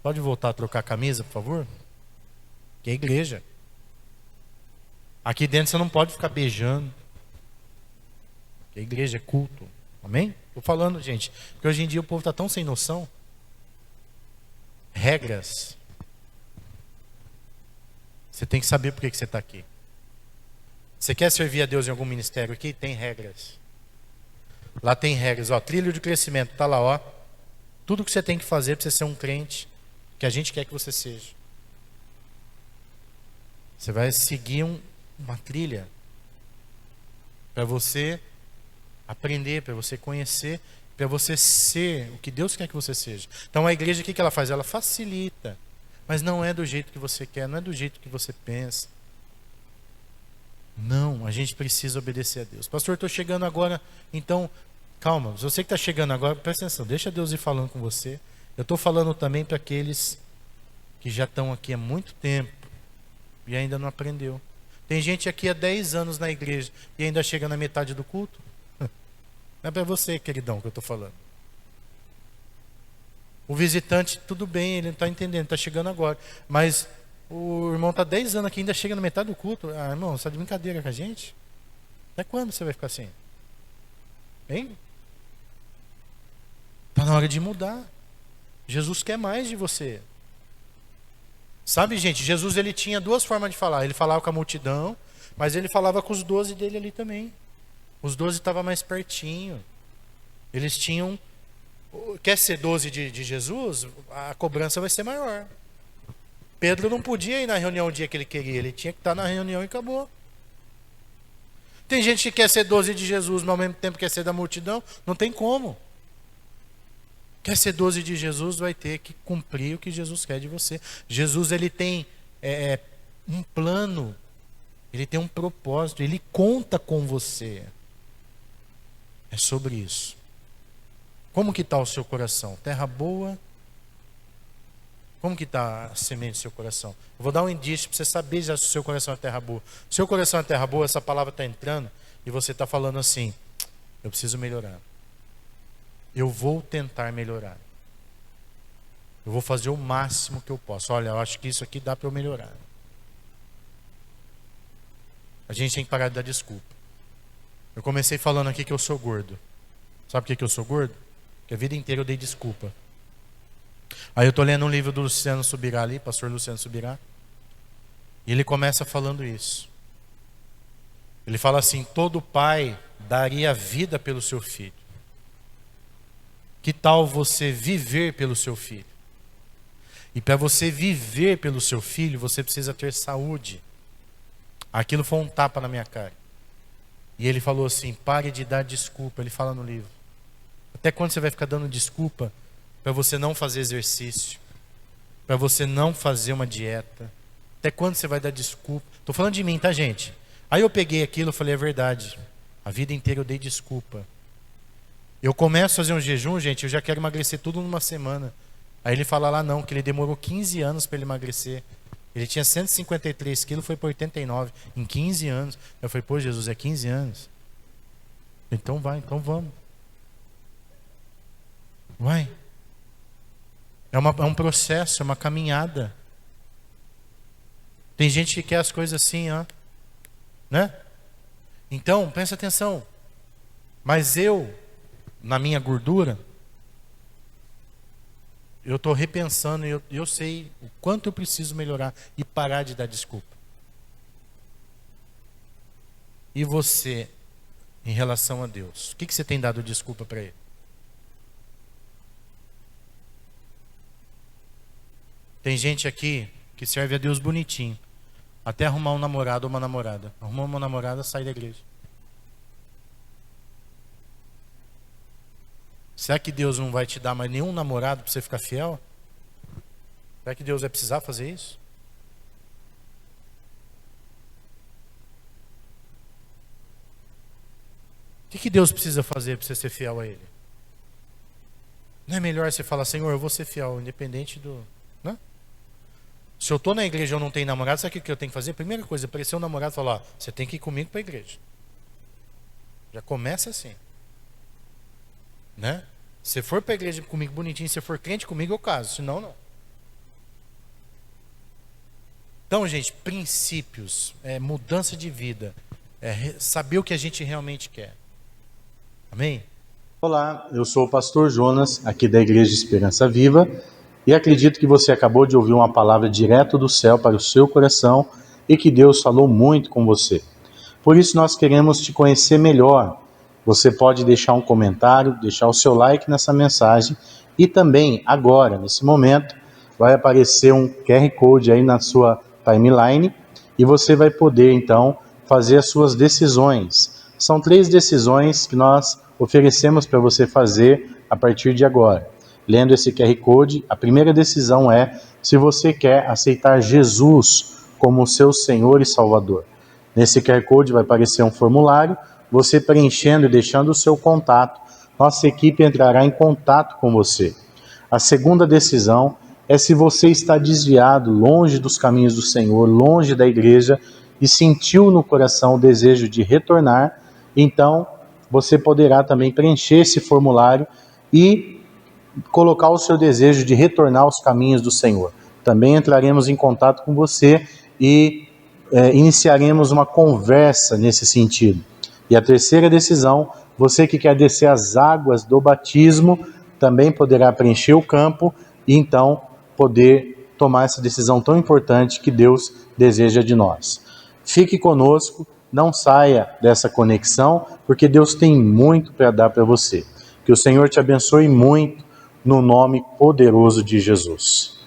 pode voltar a trocar a camisa, por favor? Que é igreja. Aqui dentro você não pode ficar beijando. Que a igreja é culto. Amém? Estou falando, gente, porque hoje em dia o povo está tão sem noção. Regras. Você tem que saber por que você está aqui. Você quer servir a Deus em algum ministério aqui? Tem regras. Lá tem regras, ó, trilho de crescimento, tá lá, ó. Tudo que você tem que fazer para você ser um crente que a gente quer que você seja. Você vai seguir uma trilha para você aprender, para você conhecer, para você ser o que Deus quer que você seja. Então a igreja, o que ela faz? Ela facilita, mas não é do jeito que você quer, não é do jeito que você pensa. Não, a gente precisa obedecer a Deus. Pastor, estou chegando agora, então, calma, você que está chegando agora, presta atenção, deixa Deus ir falando com você. Eu estou falando também para aqueles que já estão aqui há muito tempo e ainda não aprendeu. Tem gente aqui há 10 anos na igreja e ainda chega na metade do culto. Não é para você, queridão, que eu estou falando. O visitante, tudo bem, ele não está entendendo, está chegando agora. Mas o irmão está 10 anos aqui e ainda chega na metade do culto. Ah, irmão, você está de brincadeira com a gente? Até quando você vai ficar assim? Hein? Está na hora de mudar. Jesus quer mais de você. Sabe, gente, Jesus ele tinha duas formas de falar. Ele falava com a multidão, mas ele falava com os 12 dele ali também. Os 12 estavam mais pertinho. Eles tinham... Quer ser 12 de Jesus? A cobrança vai ser maior. Pedro não podia ir na reunião o dia que ele queria. Ele tinha que estar na reunião e acabou. Tem gente que quer ser 12 de Jesus, mas ao mesmo tempo quer ser da multidão. Não tem como. Quer ser 12 de Jesus, vai ter que cumprir o que Jesus quer de você. Jesus ele tem um plano. Ele tem um propósito. Ele conta com você. É sobre isso. Como que está o seu coração? Terra boa? Como que está a semente do seu coração? Eu vou dar um indício para você saber já se o seu coração é terra boa. Se o seu coração é terra boa, essa palavra está entrando e você está falando assim, eu preciso melhorar. Eu vou tentar melhorar. Eu vou fazer o máximo que eu posso. Olha, eu acho que isso aqui dá para eu melhorar. A gente tem que parar de dar desculpa. Eu comecei falando aqui que eu sou gordo. Sabe por que eu sou gordo? Porque a vida inteira eu dei desculpa. Aí eu estou lendo um livro do Luciano Subirá ali, pastor Luciano Subirá. E ele começa falando isso. Ele fala assim, todo pai daria a vida pelo seu filho. Que tal você viver pelo seu filho? E para você viver pelo seu filho, você precisa ter saúde. Aquilo foi um tapa na minha cara. E ele falou assim, pare de dar desculpa. Ele fala no livro. Até quando você vai ficar dando desculpa para você não fazer exercício? Para você não fazer uma dieta? Até quando você vai dar desculpa? Estou falando de mim, tá, gente? Aí eu peguei aquilo e falei, é verdade. A vida inteira eu dei desculpa. Eu começo a fazer um jejum, gente, eu já quero emagrecer tudo numa semana. Aí ele fala lá não, que ele demorou 15 anos para ele emagrecer. Ele tinha 153 quilos, foi para 89 em 15 anos. Eu falei, pô, Jesus, é 15 anos? Então vai, então vamos. Vai. É um processo, é uma caminhada. Tem gente que quer as coisas assim, ó. Né? Então, presta atenção. Mas eu, na minha gordura, eu estou repensando e eu sei o quanto eu preciso melhorar e parar de dar desculpa. E você, em relação a Deus, o que você tem dado desculpa para Ele? Tem gente aqui que serve a Deus bonitinho, até arrumar um namorado ou uma namorada. Arrumou uma namorada, sai da igreja. Será que Deus não vai te dar mais nenhum namorado para você ficar fiel? Será que Deus vai precisar fazer isso? O que Deus precisa fazer para você ser fiel a Ele? Não é melhor você falar, Senhor, eu vou ser fiel, independente do... Não? Se eu estou na igreja e eu não tenho namorado, sabe o que eu tenho que fazer? Primeira coisa, aparecer um namorado e falar, ó, você tem que ir comigo para a igreja. Já começa assim. Né? Se for para a igreja comigo bonitinho, se for crente comigo, eu caso. Senão, não. Então, gente, princípios, mudança de vida, saber o que a gente realmente quer. Amém? Olá, eu sou o pastor Jonas, aqui da Igreja Esperança Viva, e acredito que você acabou de ouvir uma palavra direto do céu para o seu coração e que Deus falou muito com você. Por isso nós queremos te conhecer melhor. você pode deixar um comentário, deixar o seu like nessa mensagem e também agora, nesse momento, vai aparecer um QR Code aí na sua timeline e você vai poder então fazer as suas decisões. São 3 decisões que nós oferecemos para você fazer a partir de agora. Lendo esse QR Code, a primeira decisão é se você quer aceitar Jesus como seu Senhor e Salvador. Nesse QR Code vai aparecer um formulário, você preenchendo e deixando o seu contato, nossa equipe entrará em contato com você. A segunda decisão é se você está desviado, longe dos caminhos do Senhor, longe da igreja, e sentiu no coração o desejo de retornar, então você poderá também preencher esse formulário e colocar o seu desejo de retornar aos caminhos do Senhor. Também entraremos em contato com você e iniciaremos uma conversa nesse sentido. E a terceira decisão, você que quer descer as águas do batismo, também poderá preencher o campo e então poder tomar essa decisão tão importante que Deus deseja de nós. Fique conosco, não saia dessa conexão, porque Deus tem muito para dar para você. Que o Senhor te abençoe muito, no nome poderoso de Jesus.